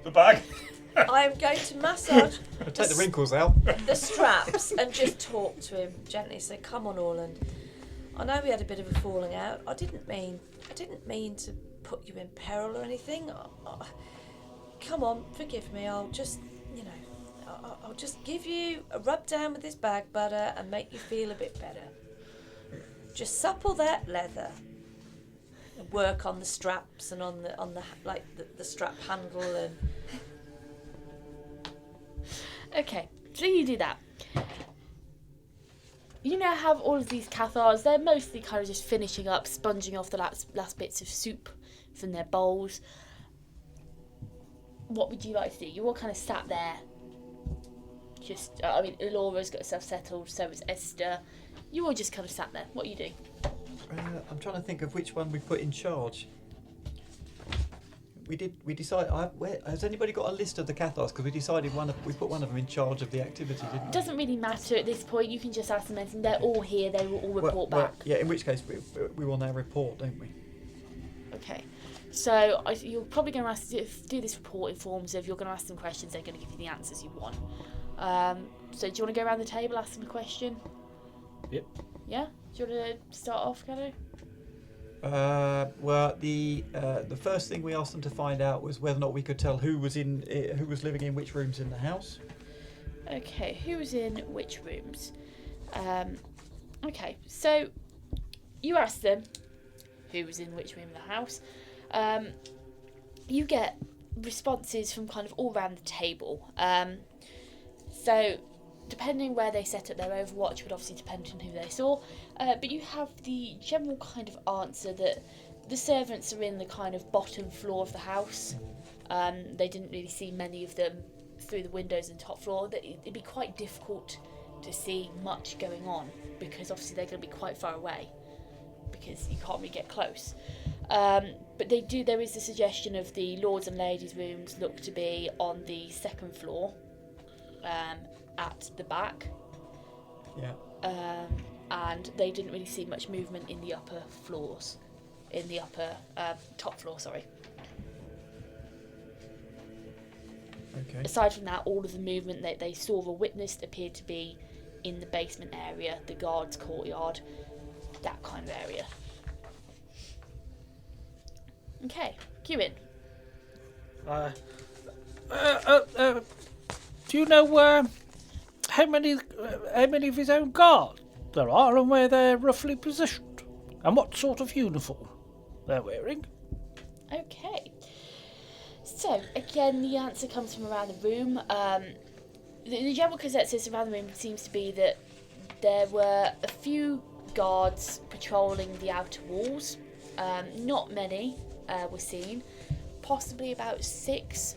D: The bag.
E: I'm going to massage
C: Take the wrinkles out.
E: the straps and just talk to him gently. Say, "Come on, Orland. I know we had a bit of a falling out. I didn't mean to put you in peril or anything. Come on, forgive me. I'll just, I'll just give you a rub down with this bag butter and make you feel a bit better. Just supple that leather. And work on the straps and on the strap handle and."
A: Okay, so you do that. You now have all of these Cathars. They're mostly kind of just finishing up, sponging off the last bits of soup from their bowls. What would you like to do? You're all kind of sat there. Just, Laura's got herself settled, so is Esther. You all just kind of sat there. What are you doing?
C: I'm trying to think of which one we put in charge. we decided. Has anybody got a list of the Cathars? Because we decided we put one of them in charge of the activity, didn't we?
A: It doesn't really matter at this point. You can just ask them anything. They're all here. They will all report back.
C: Yeah, in which case we will now report, don't we?
A: Okay. So you're probably going to ask do this report in forms of you're going to ask them questions. They're going to give you the answers you want. So do you want to go around the table, ask them a question?
B: Yep.
A: Yeah. Do you want to start off, Cado?
C: Well, the first thing we asked them to find out was whether or not we could tell who was living in which rooms in the house.
A: Okay, who was in which rooms? Okay, so you ask them who was in which room of the house. You get responses from kind of all around the table. So depending where they set up their Overwatch would obviously depend on who they saw, but you have the general kind of answer that the servants are in the kind of bottom floor of the house. They didn't really see many of them through the windows and top floor. It'd be quite difficult to see much going on because obviously they're going to be quite far away because you can't really get close. But there is the suggestion of the lords and ladies' rooms look to be on the second floor. At the back.
C: Yeah.
A: And they didn't really see much movement in the upper floors. In the upper top floor, sorry.
C: Okay.
A: Aside from that, all of the movement that they saw or witnessed appeared to be in the basement area, the guards' courtyard, that kind of area. Okay, Kewin.
B: Do you know how many of his own guard there are and where they're roughly positioned? And what sort of uniform they're wearing?
A: Okay. So, again, the answer comes from around the room. The general consensus around the room seems to be that there were a few guards patrolling the outer walls. Not many were seen. Possibly about 6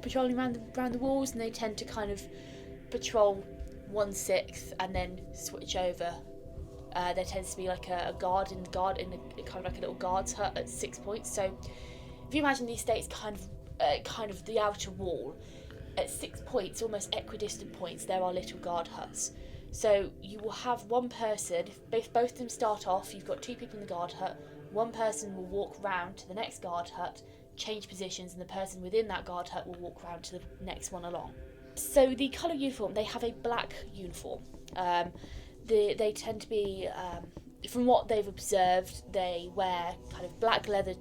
A: patrolling around the walls, and they tend to kind of patrol 1/6 and then switch over. There tends to be like a guard in a kind of like a little guard's hut at 6 points. So if you imagine the estate's kind of the outer wall at 6 points, almost equidistant points, there are little guard huts. So you will have one person, if both of them start off, you've got 2 people in the guard hut, one person will walk round to the next guard hut, change positions, and the person within that guard hut will walk round to the next one along. So the colour uniform, they have a black uniform. They tend to be, from what they've observed, they wear kind of black leather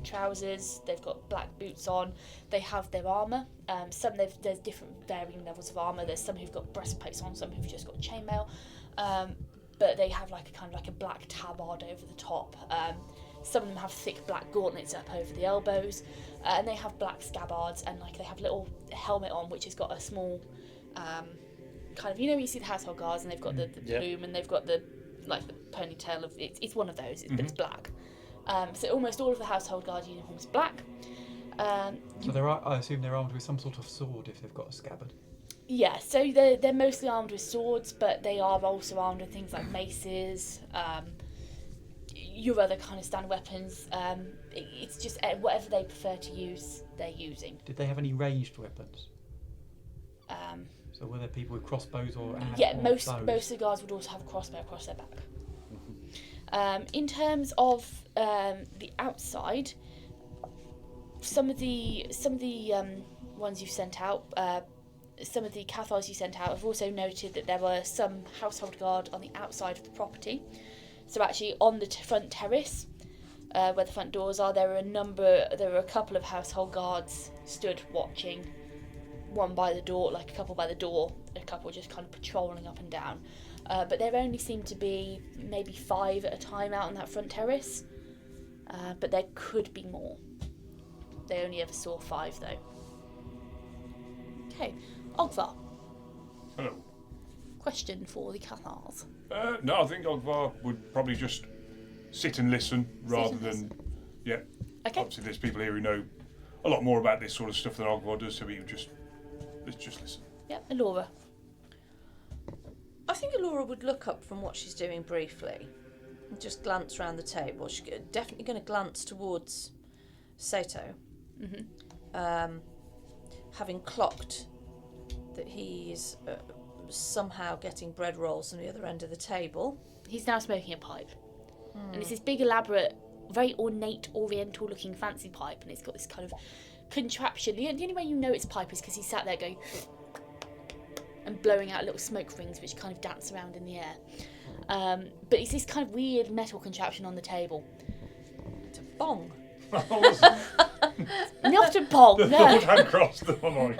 A: trousers. They've got black boots on. They have their armour. There's different varying levels of armour. There's some who've got breastplates on, some who've just got chainmail. But they have like a black tabard over the top. Some of them have thick black gauntlets up over the elbows, and they have black scabbards, and like they have a little helmet on which has got a small kind of, you see the household guards and they've got the plume and they've got the ponytail of it's one of those, but it's black. So almost all of the household guard uniforms are black.
C: So I assume they're armed with some sort of sword if they've got a scabbard.
A: Yeah, so they're mostly armed with swords, but they are also armed with things like maces, your other kind of standard weapons. It's just whatever they prefer to use, they're using.
C: Did they have any ranged weapons? So were there people with crossbows or
A: most
C: bows?
A: Most of the guards would also have a crossbow across their back. In terms of the outside, some of the ones you sent out, some of the Cathars you sent out have also noted that there were some household guard on the outside of the property. So actually on the front terrace, where the front doors are, there were a couple of household guards stood watching, one by the door, like a couple by the door, a couple just kind of patrolling up and down. But there only seemed to be maybe 5 at a time out on that front terrace, but there could be more. They only ever saw 5 though. Okay, Ogvar.
D: Hello.
A: Question for the Cathars.
D: No, I think Ogvar would probably just sit and listen rather than... Yeah.
A: Okay.
D: Obviously there's people here who know a lot more about this sort of stuff than Ogvar does, so he would just listen.
A: Yep, Alora.
E: I think Alora would look up from what she's doing briefly and just glance around the table. She's definitely going to glance towards Sato having clocked that he's somehow getting bread rolls on the other end of the table.
A: He's now smoking a pipe. And it's this big, elaborate, very ornate, oriental-looking fancy pipe, and it's got this kind of contraption. The only way you know it's a pipe is because he's sat there going and blowing out little smoke rings which kind of dance around in the air. But it's this kind of weird metal contraption on the table.
E: It's a bong.
A: Not a bong,
D: The
A: no.
D: thought had crossed my mind.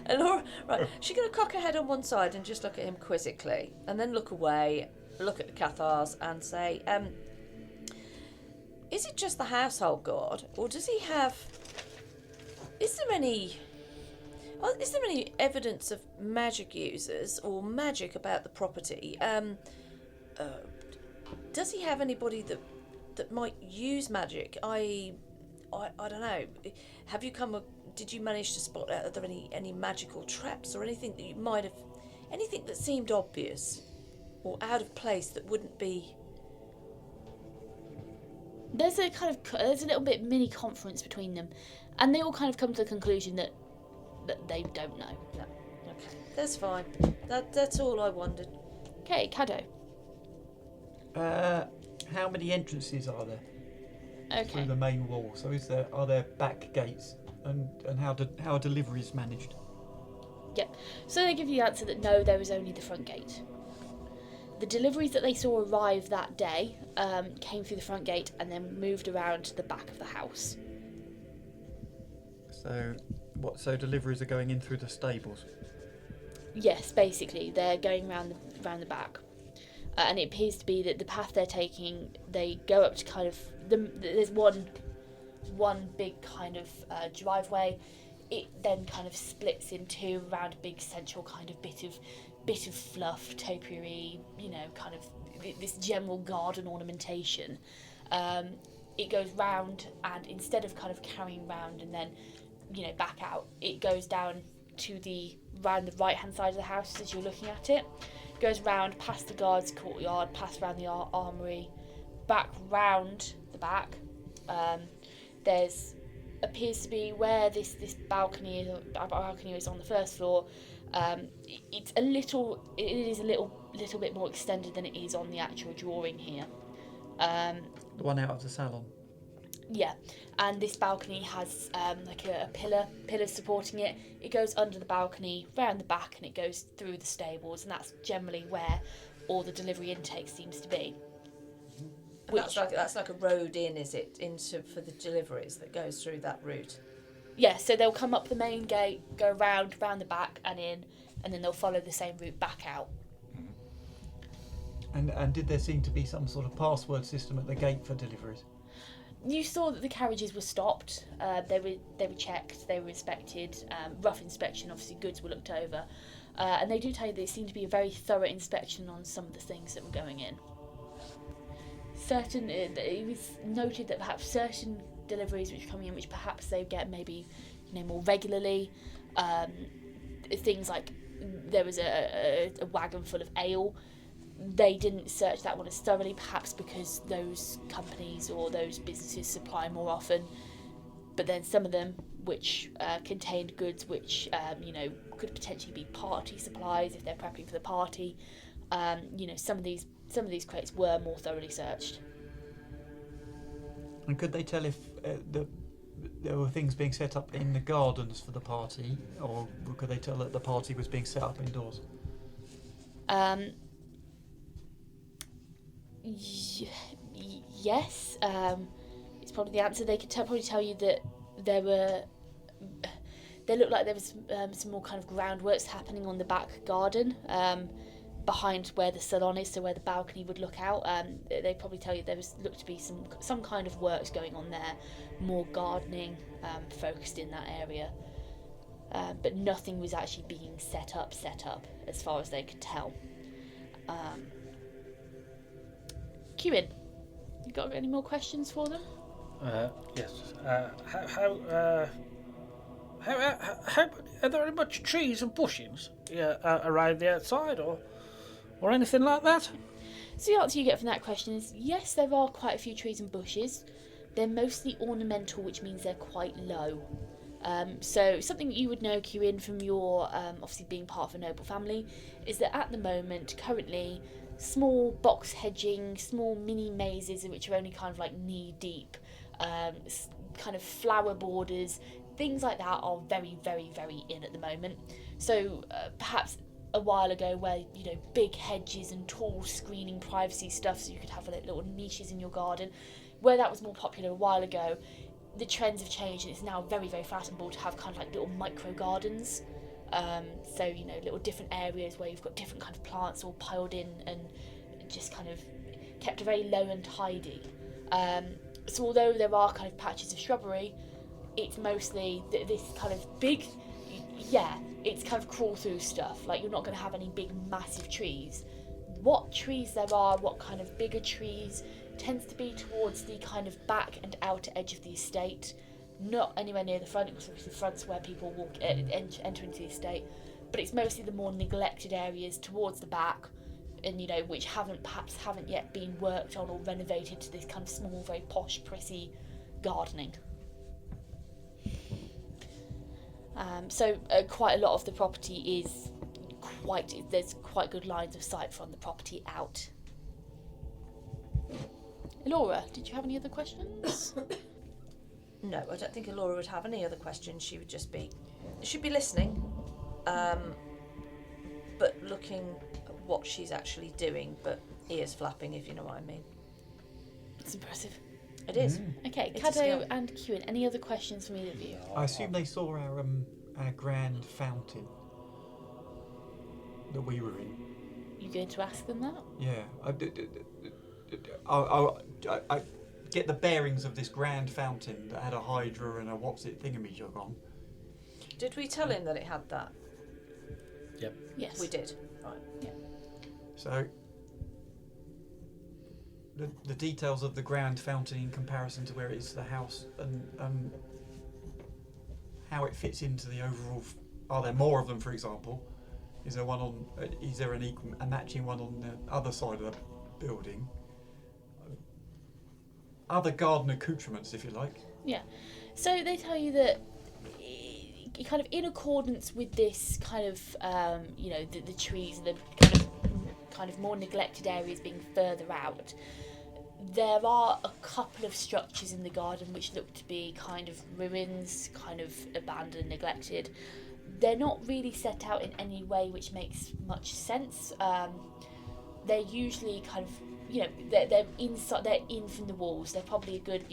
E: And Laura, right, she's going to cock her head on one side and just look at him quizzically, and then look away, look at the Cathars, and say, is it just the household god, or does he have... Is there any evidence of magic users or magic about the property? Does he have anybody that might use magic? I don't know. Have you did you manage to spot out, are there any magical traps or anything that you might have, anything that seemed obvious or out of place that wouldn't be?
A: There's a little bit mini conference between them, and they all kind of come to the conclusion that they don't know.
E: No. Okay, that's fine. That's all I wondered.
A: Okay, Caddo.
C: How many entrances are there through
A: Okay.
C: the main wall? So are there back gates, and how are deliveries managed?
A: Yep. So they give you the answer that no, there was only the front gate. The deliveries that they saw arrive that day came through the front gate and then moved around to the back of the house.
C: So deliveries are going in through the stables.
A: Yes, basically they're going round the back, and it appears to be that the path they're taking, they go up to kind of there's one big kind of driveway. It then kind of splits in two around a big central kind of bit of fluff, topiary, kind of this general garden ornamentation. It goes round, and instead of kind of carrying round and then back out, it goes down to round the right hand side of the house as you're looking at it. Goes round past the guards' courtyard, past round the armoury, back round the back. There's appears to be where this balcony is on the first floor. It is a little bit more extended than it is on the actual drawing here.
C: The one out of the salon.
A: Yeah, and this balcony has like a pillar supporting it. It goes under the balcony, round the back, and it goes through the stables, and that's generally where all the delivery intake seems to be.
E: And that's like a road in, is it, for the deliveries that goes through that route?
A: Yeah, so they'll come up the main gate, go round the back and in, and then they'll follow the same route back out.
C: And did there seem to be some sort of password system at the gate for deliveries?
A: You saw that the carriages were stopped. They were checked. They were inspected. Rough inspection. Obviously, goods were looked over, and they do tell you there seemed to be a very thorough inspection on some of the things that were going in. It was noted that perhaps certain deliveries which are coming in, which perhaps they get maybe more regularly. Things like there was a wagon full of ale. They didn't search that one as thoroughly, perhaps because those companies or those businesses supply more often. But then some of them, which contained goods which could potentially be party supplies if they're prepping for the party. Some of these crates were more thoroughly searched.
C: And could they tell if there were things being set up in the gardens for the party, or could they tell that the party was being set up indoors?
A: Yes, it's probably the answer. They could probably tell you that there looked like there was some more kind of groundworks happening on the back garden, behind where the salon is, so where the balcony would look out. They probably tell you there looked to be some kind of works going on there, more gardening focused in that area. But nothing was actually being set up as far as they could tell. Kewin, you got any more questions for them?
B: Yes. How are there any much trees and bushes around the outside, or anything like that?
A: So the answer you get from that question is yes, there are quite a few trees and bushes. They're mostly ornamental, which means they're quite low. So something that you would know, Kieran, from your obviously being part of a noble family, is that at the moment, currently, small box hedging, small mini mazes, which are only kind of like knee deep, kind of flower borders, things like that are very, very, very in at the moment. So perhaps a while ago where, you know, big hedges and tall screening privacy stuff so you could have like little niches in your garden, where that was more popular a while ago, the trends have changed and it's now very, very fashionable to have kind of like little micro gardens. So, you know, little different areas where you've got different kind of plants all piled in and just kind of kept very low and tidy. So although there are kind of patches of shrubbery, it's mostly this kind of big, it's kind of crawl through stuff. Like, you're not going to have any big massive trees. What trees there are, what kind of bigger trees, tends to be towards the kind of back and outer edge of the estate, not anywhere near the front, because obviously the front's where people walk enter into the estate, but it's mostly the more neglected areas towards the back, and, you know, which haven't yet been worked on or renovated to this kind of small, very posh, prissy gardening. So quite a lot of the property is there's quite good lines of sight from the property out. Laura, did you have any other questions?
E: No, I don't think Laura would have any other questions. She'd be listening, but looking at what she's actually doing, but ears flapping, if you know what I mean.
A: It's impressive.
E: It is.
A: Okay,
E: It's a skill.
A: Cado and Kieran, any other questions from either of you?
C: I assume they saw our grand fountain that we were in.
A: You going to ask them that?
C: Yeah, I get the bearings of this grand fountain that had a hydra and a thingamajig on.
E: Did we tell him that it had that?
B: Yep.
A: Yes.
E: We did. Right.
C: So the details of the grand fountain in comparison to where it is to the house and how it fits into the overall. Are there more of them, for example? Is there a matching one on the other side of the building? Other garden accoutrements, if you like.
A: Yeah. So they tell you that kind of in accordance with this kind of, the trees and the kind of more neglected areas being further out, there are a couple of structures in the garden which look to be kind of ruins, kind of abandoned, neglected. They're not really set out in any way which makes much sense. They're usually kind of, they're inside. They're in from the walls. They're probably a good,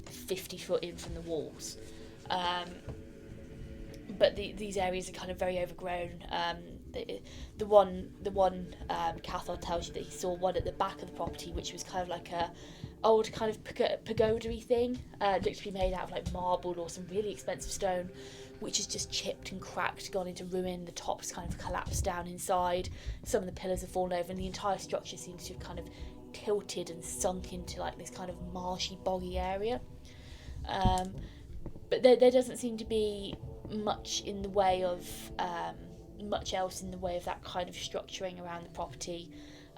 A: 50 foot in from the walls. But these areas are kind of very overgrown. The one Cathar tells you that he saw one at the back of the property, which was kind of like a old kind of pagoda-y thing. Looked to be made out of like marble or some really expensive stone, which is just chipped and cracked, gone into ruin. The top's kind of collapsed down inside. Some of the pillars have fallen over, and the entire structure seems to have kind of tilted and sunk into like this kind of marshy, boggy area. But there doesn't seem to be much in the way of much else in the way of that kind of structuring around the property.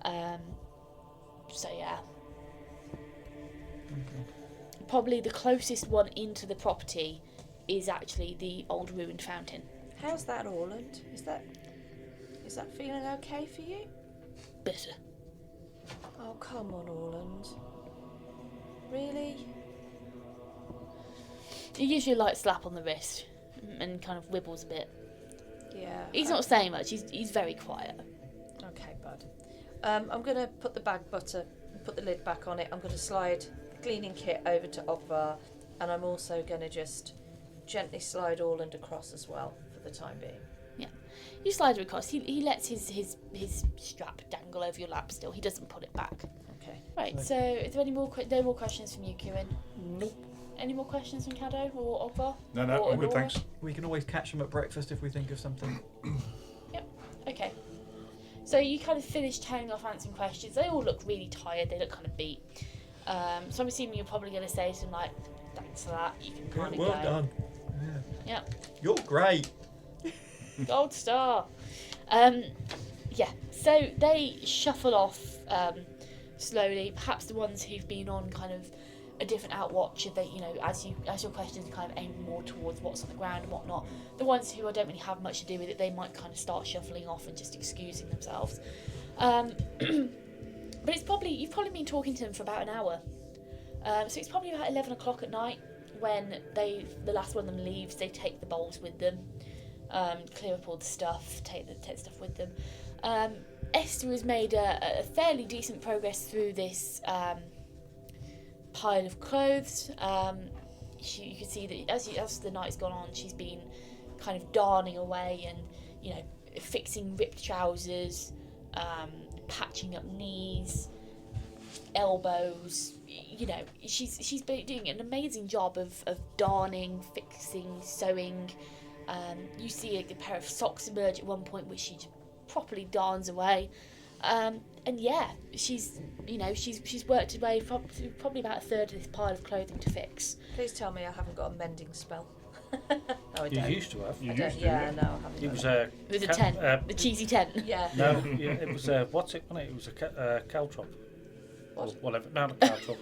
A: So yeah.
C: Okay.
A: Probably the closest one into the property is actually the old ruined fountain.
E: How's that, Orland? Is that feeling okay for you?
A: Bitter.
E: Oh, come on, Orland. Really?
A: He gives you a light slap on the wrist and kind of wibbles a bit.
E: Yeah.
A: He's not saying much. He's very quiet.
E: Okay, bud. I'm going to put the lid back on it. I'm going to slide the cleaning kit over to Ogvar, and I'm also going to just gently slide Orland across as well for the time being.
A: Yeah. You slide her across. He lets his strap dangle over your lap still. He doesn't put it back.
E: Okay.
A: Right, so is there any more no more questions from you, Kieran?
B: Nope.
A: Any more questions from Cado or Ogvar?
D: No,
A: Or
D: I'm good,
A: Laura?
D: thanks.
C: We can always catch them at breakfast if we think of something.
A: Okay. So you kind of finish telling off answering questions. They all look really tired. They look kind of beat. So I'm assuming you're probably going to say something like, thanks for that. You can kind of
C: well
A: go.
C: done.
A: Yeah.
C: You're great.
A: Gold star. Yeah. So they shuffle off slowly. Perhaps the ones who've been on kind of a different outwatch, if they, as your questions kind of aim more towards what's on the ground and whatnot, the ones who don't really have much to do with it, they might kind of start shuffling off and just excusing themselves. But you've probably been talking to them for about an hour. So it's probably about 11 o'clock at night when the last one of them leaves. They take the bowls with them, clear up all the stuff, take the stuff with them. Esther has made a fairly decent progress through this pile of clothes. You can see that as the night's gone on, she's been kind of darning away and fixing ripped trousers, patching up knees, elbows. She's been doing an amazing job of darning, fixing, sewing. You see a pair of socks emerge at one point, which she properly darns away. And yeah, she's worked her way probably about a third of this pile of clothing to fix.
E: Please tell me I haven't got a mending spell. No, I
B: You
E: don't.
B: used to have.
D: You
E: I don't.
D: used to,
E: Yeah, no, I haven't.
B: It
E: got
B: was
E: it.
B: a.
A: It was a 10, the cheesy 10.
E: Yeah.
B: No, yeah, it was what's it? Wasn't it? It was a caltrop. Or
E: What?
B: whatever. No, not caltrop.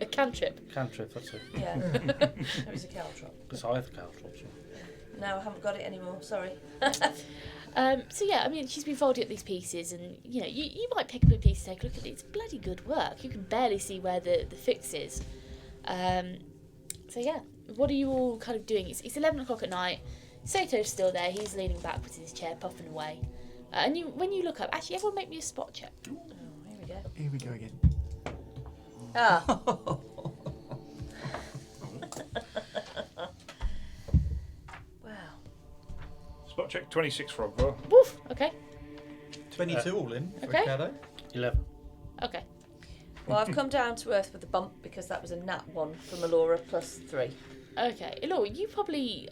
A: A cantrip.
B: Cantrip. That's it.
E: Yeah. It was a caltrop.
B: Because I have caltrops.
E: No, I haven't got it anymore. Sorry.
A: So yeah, I mean, she's been folding up these pieces, and you might pick up a piece and take a look at it. It's bloody good work. You can barely see where the fix is. So yeah, what are you all kind of doing? It's 11 o'clock at night. Sato's still there. He's leaning back with his chair, puffing away. And when you look up, actually, everyone make me a spot check.
E: Oh, here we go.
C: Here we go again.
E: Ah. Wow.
D: Spot check 26 Frogbar.
A: Woof. Okay.
C: 22 all in for
A: Okay.
C: Caddo.
B: 11.
A: Okay.
E: Well, I've come down to earth with a bump because that was a nat 1 from Alora +3.
A: Okay, Elora, you probably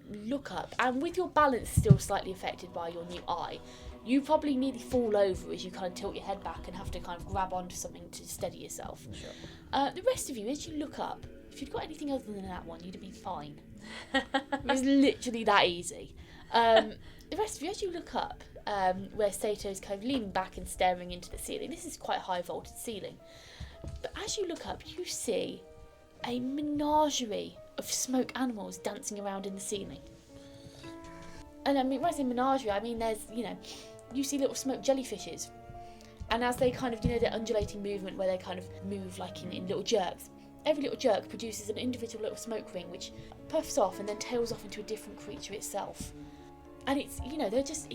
A: look up, and with your balance still slightly affected by your new eye, you probably nearly fall over as you kind of tilt your head back and have to kind of grab onto something to steady yourself.
E: Sure.
A: The rest of you, as you look up, if you'd got anything other than that one, you'd have been fine. It was literally that easy. The rest of you, as you look up, where Sato's kind of leaning back and staring into the ceiling, this is quite a high vaulted ceiling, but as you look up, you see a menagerie of smoke animals dancing around in the ceiling. And I mean, when I say menagerie, I mean there's, you see little smoke jellyfishes. And as they kind of, their undulating movement where they kind of move like in little jerks, every little jerk produces an individual little smoke ring which puffs off and then tails off into a different creature itself. And it's, they're just,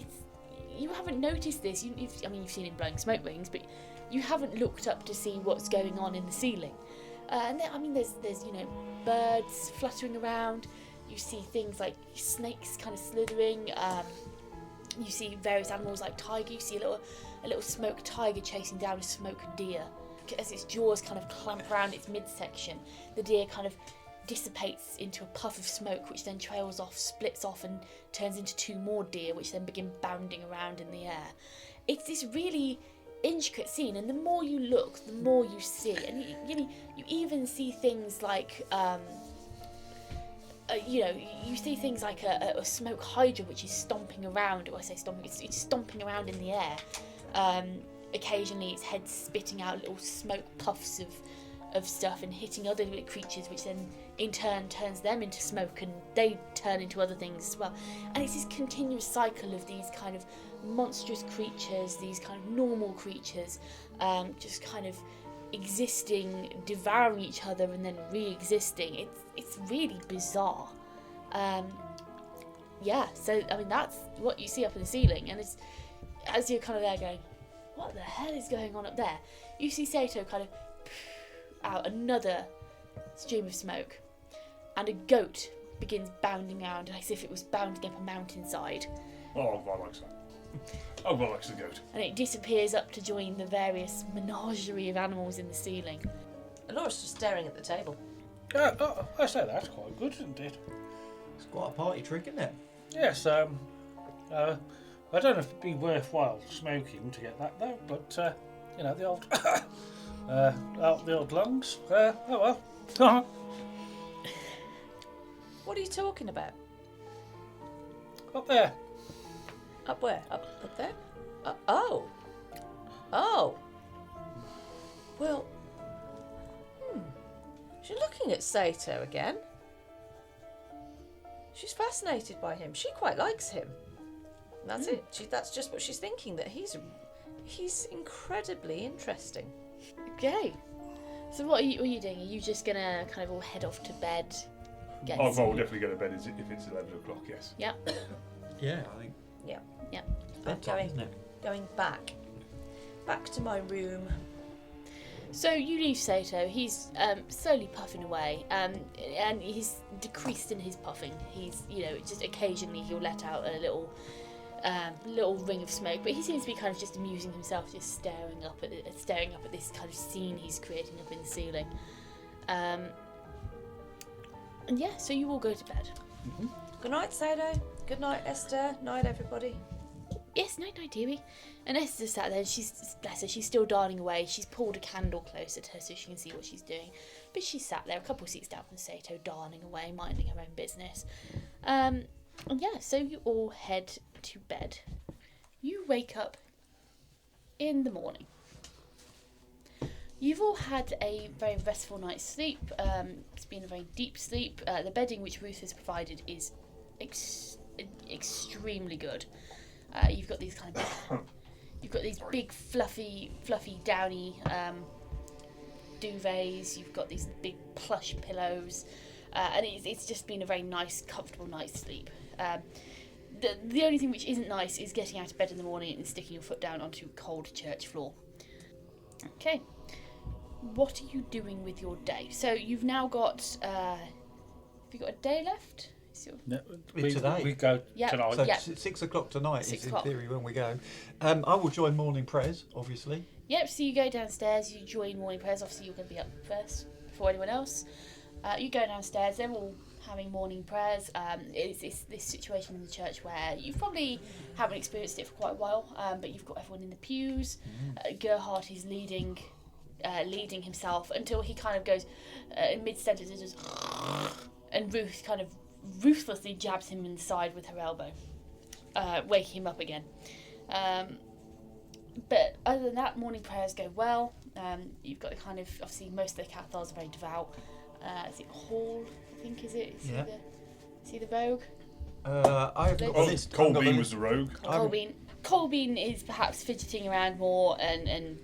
A: you haven't noticed this. You've seen him blowing smoke rings, but you haven't looked up to see what's going on in the ceiling. And there's birds fluttering around. You see things like snakes kind of slithering. You see various animals like tiger. You see a little smoked tiger chasing down a smoked deer. As its jaws kind of clamp around its midsection, the deer kind of dissipates into a puff of smoke, which then trails off, splits off, and turns into two more deer, which then begin bounding around in the air. It's this really intricate scene, and the more you look, the more you see, and you even see things like you see things like a smoke hydra which is stomping around, or I say stomping, it's stomping around in the air. Occasionally its head spitting out little smoke puffs of stuff and hitting other little creatures, which then in turn turns them into smoke and they turn into other things as well. And it's this continuous cycle of these kind of monstrous creatures, these kind of normal creatures, just kind of existing, devouring each other and then re-existing. It's really bizarre. So I mean that's what you see up in the ceiling, and it's as you're kind of there going, what the hell is going on up there? You see Sato kind of out another stream of smoke, and a goat begins bounding around as if it was bounding up a mountainside.
D: Oh, Ogvar likes that. Ogvar likes the goat.
A: And it disappears up to join the various menagerie of animals in the ceiling.
E: Alora's just staring at the table.
B: I say that's quite good, isn't it?
C: It's quite a party trick, isn't it?
B: Yes. I don't know if it'd be worthwhile smoking to get that though, but the old the old lungs. Oh well.
E: What are you talking about?
B: Up there.
E: Up where? Up there? Oh. Well, she's looking at Sato again. She's fascinated by him. She quite likes him. And that's it. That's just what she's thinking, that he's incredibly interesting.
A: Okay. So what are you doing? Are you just gonna kind of all head off to bed?
D: I'll definitely go to bed if it's 11 o'clock, yes.
A: Yeah.
C: Yeah, I think.
E: Yeah.
A: Yeah.
C: Bedtime, isn't it?
E: Going back to my room.
A: So you leave Sato. He's slowly puffing away, and he's decreased in his puffing. He's, just occasionally he'll let out a little ring of smoke, but he seems to be kind of just amusing himself, just staring up at this kind of scene he's creating up in the ceiling. And yeah, so you all go to bed.
B: Mm-hmm.
E: Good night, Sato. Good night, Esther. Night, everybody.
A: Yes, night, dearie. And Esther sat there, and bless her, she's still darning away. She's pulled a candle closer to her so she can see what she's doing. But she sat there, a couple of seats down from Sato, darning away, minding her own business. And yeah, so you all head to bed. You wake up in the morning. You've all had a very restful night's sleep. It's been a very deep sleep. The bedding which Ruth has provided is extremely good. You've got these big fluffy downy duvets. You've got these big plush pillows, and it's just been a very nice, comfortable night's sleep. The only thing which isn't nice is getting out of bed in the morning and sticking your foot down onto cold church floor. Okay, what are you doing with your day? So you've now got have you got a day left?
B: No,
C: Today.
B: We go
A: Yeah.
B: tonight.
C: So
A: Yeah.
C: 6 o'clock tonight
A: 6
C: is in
A: o'clock.
C: theory when we go. I will join morning prayers, obviously.
A: Yep, so you go downstairs, you join morning prayers. Obviously you're going to be up first before anyone else. You go downstairs, they're all having morning prayers. It's this situation in the church where you probably haven't experienced it for quite a while, but you've got everyone in the pews. Gerhardt is leading himself until he kind of goes in mid-sentence and just and Ruth kind of ruthlessly jabs him in the side with her elbow, waking him up again. But other than that, morning prayers go well. You've got kind of, obviously most of the Cathars are very devout. Is it Hall, I think, is it?
C: Yeah.
A: Is he the rogue?
C: I have got the list.
D: Colbean was the rogue.
A: Colbean is perhaps fidgeting around more and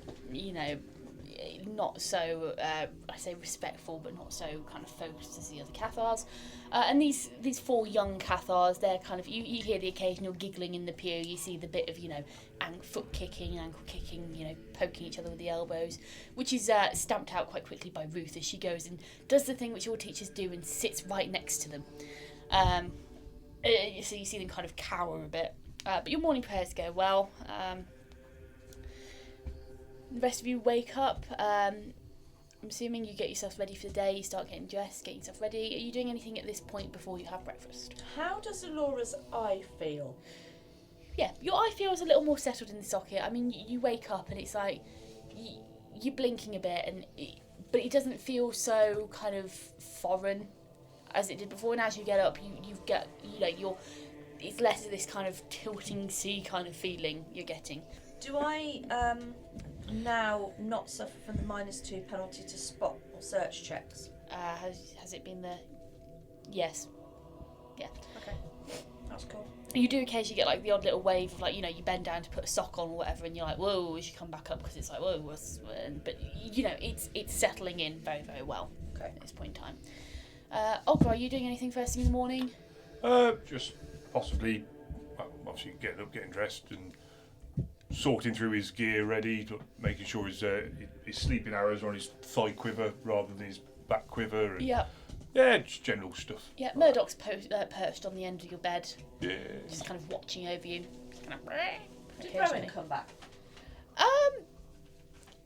A: not so, I say respectful, but not so kind of focused as the other Cathars. And these four young Cathars, they're kind of, you hear the occasional giggling in the pew, you see the bit of, foot kicking, ankle kicking, poking each other with the elbows, which is stamped out quite quickly by Ruth as she goes and does the thing which all teachers do and sits right next to them. So you see them kind of cower a bit. But your morning prayers go well. The rest of you wake up. I'm assuming you get yourself ready for the day, you start getting dressed, getting yourself ready. Are you doing anything at this point before you have breakfast?
E: How does Alora's eye feel?
A: Yeah, your eye feels a little more settled in the socket. I mean, you wake up and it's like you're blinking a bit, but it doesn't feel so kind of foreign as it did before. And as you get up, you get it's less of this kind of tilting sea kind of feeling you're getting.
E: Do I now not suffer from the -2 penalty to spot or search checks?
A: Has it been the... Yes. Yeah.
E: Okay, that's cool.
A: You do occasionally get like the odd little wave of you bend down to put a sock on or whatever, and you're like, whoa, as you come back up, because it's like, whoa, but it's settling in very, very well.
E: Okay.
A: At this point in time. Olga, are you doing anything first thing in the morning?
D: Just possibly, obviously getting up, getting dressed, and sorting through his gear ready, making sure his sleeping arrows are on his thigh quiver rather than his back quiver. And
A: Yeah.
D: Yeah, just general stuff.
A: Yeah, Murdoch's perched on the end of your bed,
D: Yeah.
A: just kind of watching over you. Just kind of
E: Did Rowan come back?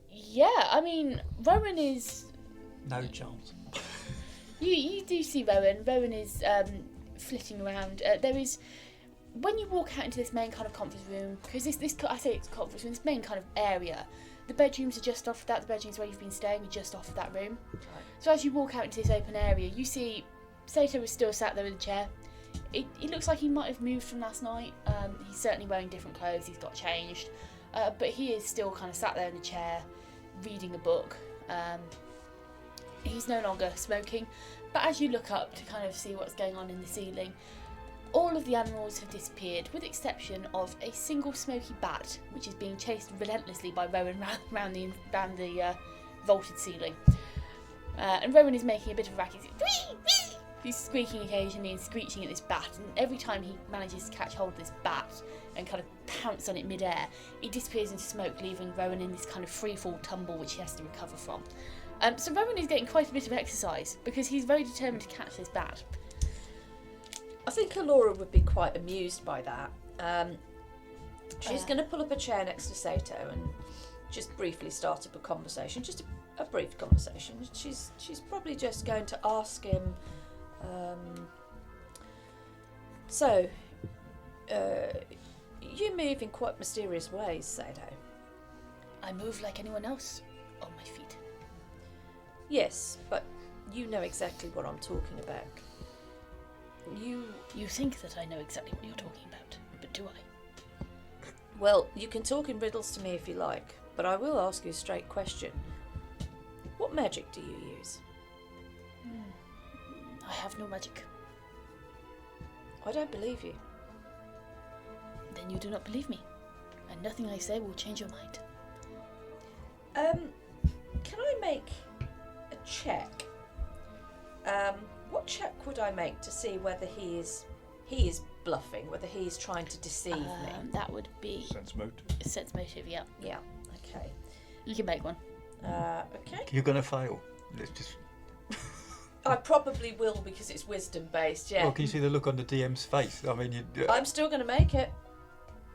A: Yeah, I mean, Rowan is...
C: No chance.
A: You do see Rowan. Rowan is flitting around. There is... When you walk out into this main kind of conference room, because this I say it's a conference room, this main kind of area, the bedrooms are just off of that, the bedrooms where you've been staying are just off of that room. Right. So as you walk out into this open area, you see Sato is still sat there in a chair. It looks like he might have moved from last night. He's certainly wearing different clothes, he's got changed. But he is still kind of sat there in a chair, reading a book. He's no longer smoking, but as you look up to kind of see what's going on in the ceiling, all of the animals have disappeared, with the exception of a single smoky bat, which is being chased relentlessly by Rowan round the vaulted ceiling. And Rowan is making a bit of a racket. He's squeaking occasionally and screeching at this bat, and every time he manages to catch hold of this bat and kind of pounce on it mid-air, it disappears into smoke, leaving Rowan in this kind of free-fall tumble which he has to recover from. So Rowan is getting quite a bit of exercise because he's very determined to catch this bat.
E: I think Alora would be quite amused by that. She's going to pull up a chair next to Sato and just briefly start up a conversation, just a brief conversation. She's probably just going to ask him, you move in quite mysterious ways, Sato.
A: I move like anyone else on my feet.
E: Yes, but you know exactly what I'm talking about.
A: You think that I know exactly what you're talking about, but do I?
E: Well, you can talk in riddles to me if you like, but I will ask you a straight question. What magic do you use?
A: I have no magic.
E: I don't believe you.
A: Then you do not believe me, and nothing I say will change your mind.
E: Can I make a check? What check would I make to see whether he is bluffing, whether he's trying to deceive me?
A: That would be
D: Sense motive.
A: sense motive. Yeah,
E: Yeah. Okay.
A: you can make one.
E: Okay.
C: You're going to fail. Let's just.
E: I probably will because it's wisdom based. Yeah.
C: Well, can you see the look on the DM's face? I mean,
E: I'm still going to make it.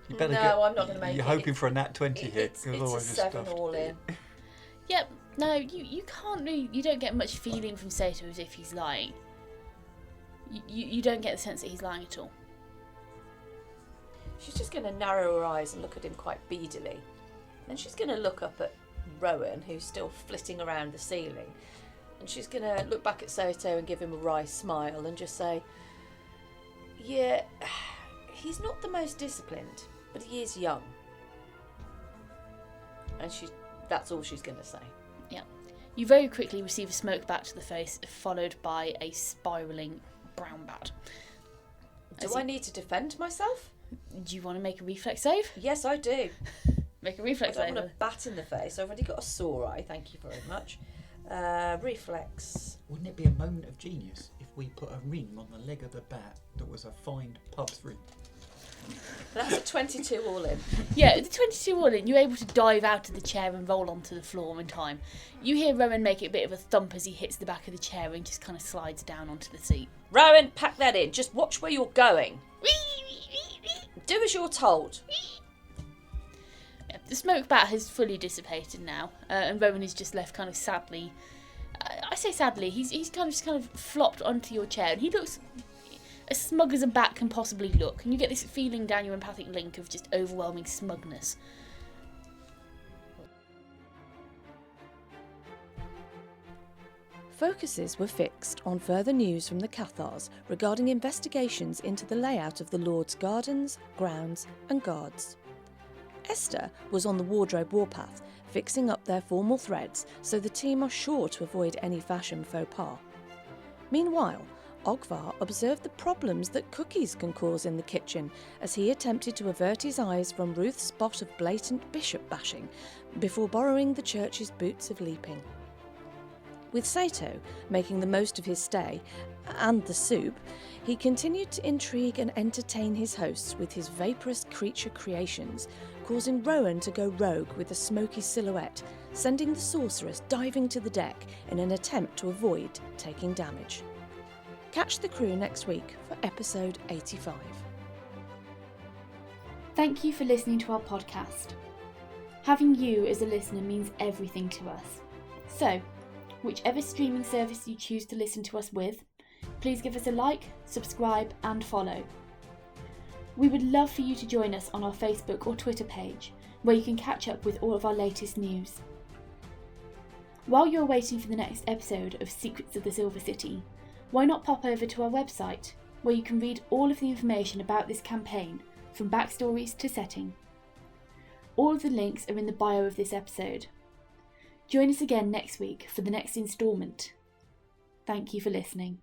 C: you better
E: No,
C: get.
E: I'm not going to make it.
C: You're hoping for a nat 20 here.
E: It's
C: 'cause
E: a
C: otherwise you're
E: 7
C: stuffed.
E: all in.
A: Yep. No, you can't really. You don't get much feeling from Sato as if he's lying. You don't get the sense that he's lying at all.
E: She's just going to narrow her eyes and look at him quite beadily. Then she's going to look up at Rowan, who's still flitting around the ceiling. And she's going to look back at Sato and give him a wry smile and just say, yeah, he's not the most disciplined, but he is young. And that's all she's going to say.
A: Yeah. You very quickly receive a smoke bat to the face, followed by a spiralling brown bat.
E: Do I need to defend myself?
A: Do you want to make a reflex save?
E: Yes, I do.
A: Make a
E: I
A: reflex
E: don't
A: save.
E: want a bat in the face. I've already got a sore eye, thank you very much. Reflex.
C: Wouldn't it be a moment of genius if we put a ring on the leg of the bat that was a find pubs ring?
E: That's a 22 all in.
A: Yeah, the 22 all in, you're able to dive out of the chair and roll onto the floor in time. You hear Rowan make a bit of a thump as he hits the back of the chair and just kind of slides down onto the seat.
E: Rowan, pack that in. Just watch where you're going. Do as you're told.
A: Yeah, the smoke bat has fully dissipated now, and Rowan is just left kind of sadly. I say sadly, he's kind of flopped onto your chair, and he looks as smug as a bat can possibly look, and you get this feeling down your empathic link of just overwhelming smugness.
E: Focuses were fixed on further news from the Cathars regarding investigations into the layout of the Lord's gardens, grounds and guards. Esther was on the wardrobe warpath, fixing up their formal threads so the team are sure to avoid any fashion faux pas. Meanwhile, Ogvar observed the problems that cookies can cause in the kitchen as he attempted to avert his eyes from Ruth's spot of blatant bishop bashing before borrowing the church's boots of leaping. With Sato making the most of his stay and the soup, he continued to intrigue and entertain his hosts with his vaporous creature creations, causing Rowan to go rogue with a smoky silhouette, sending the sorceress diving to the deck in an attempt to avoid taking damage. Catch the crew next week for episode 85.
A: Thank you for listening to our podcast. Having you as a listener means everything to us. So, whichever streaming service you choose to listen to us with, please give us a like, subscribe and follow. We would love for you to join us on our Facebook or Twitter page, where you can catch up with all of our latest news. While you're waiting for the next episode of Secrets of the Silver City, why not pop over to our website, where you can read all of the information about this campaign, from backstories to setting. All of the links are in the bio of this episode. Join us again next week for the next instalment. Thank you for listening.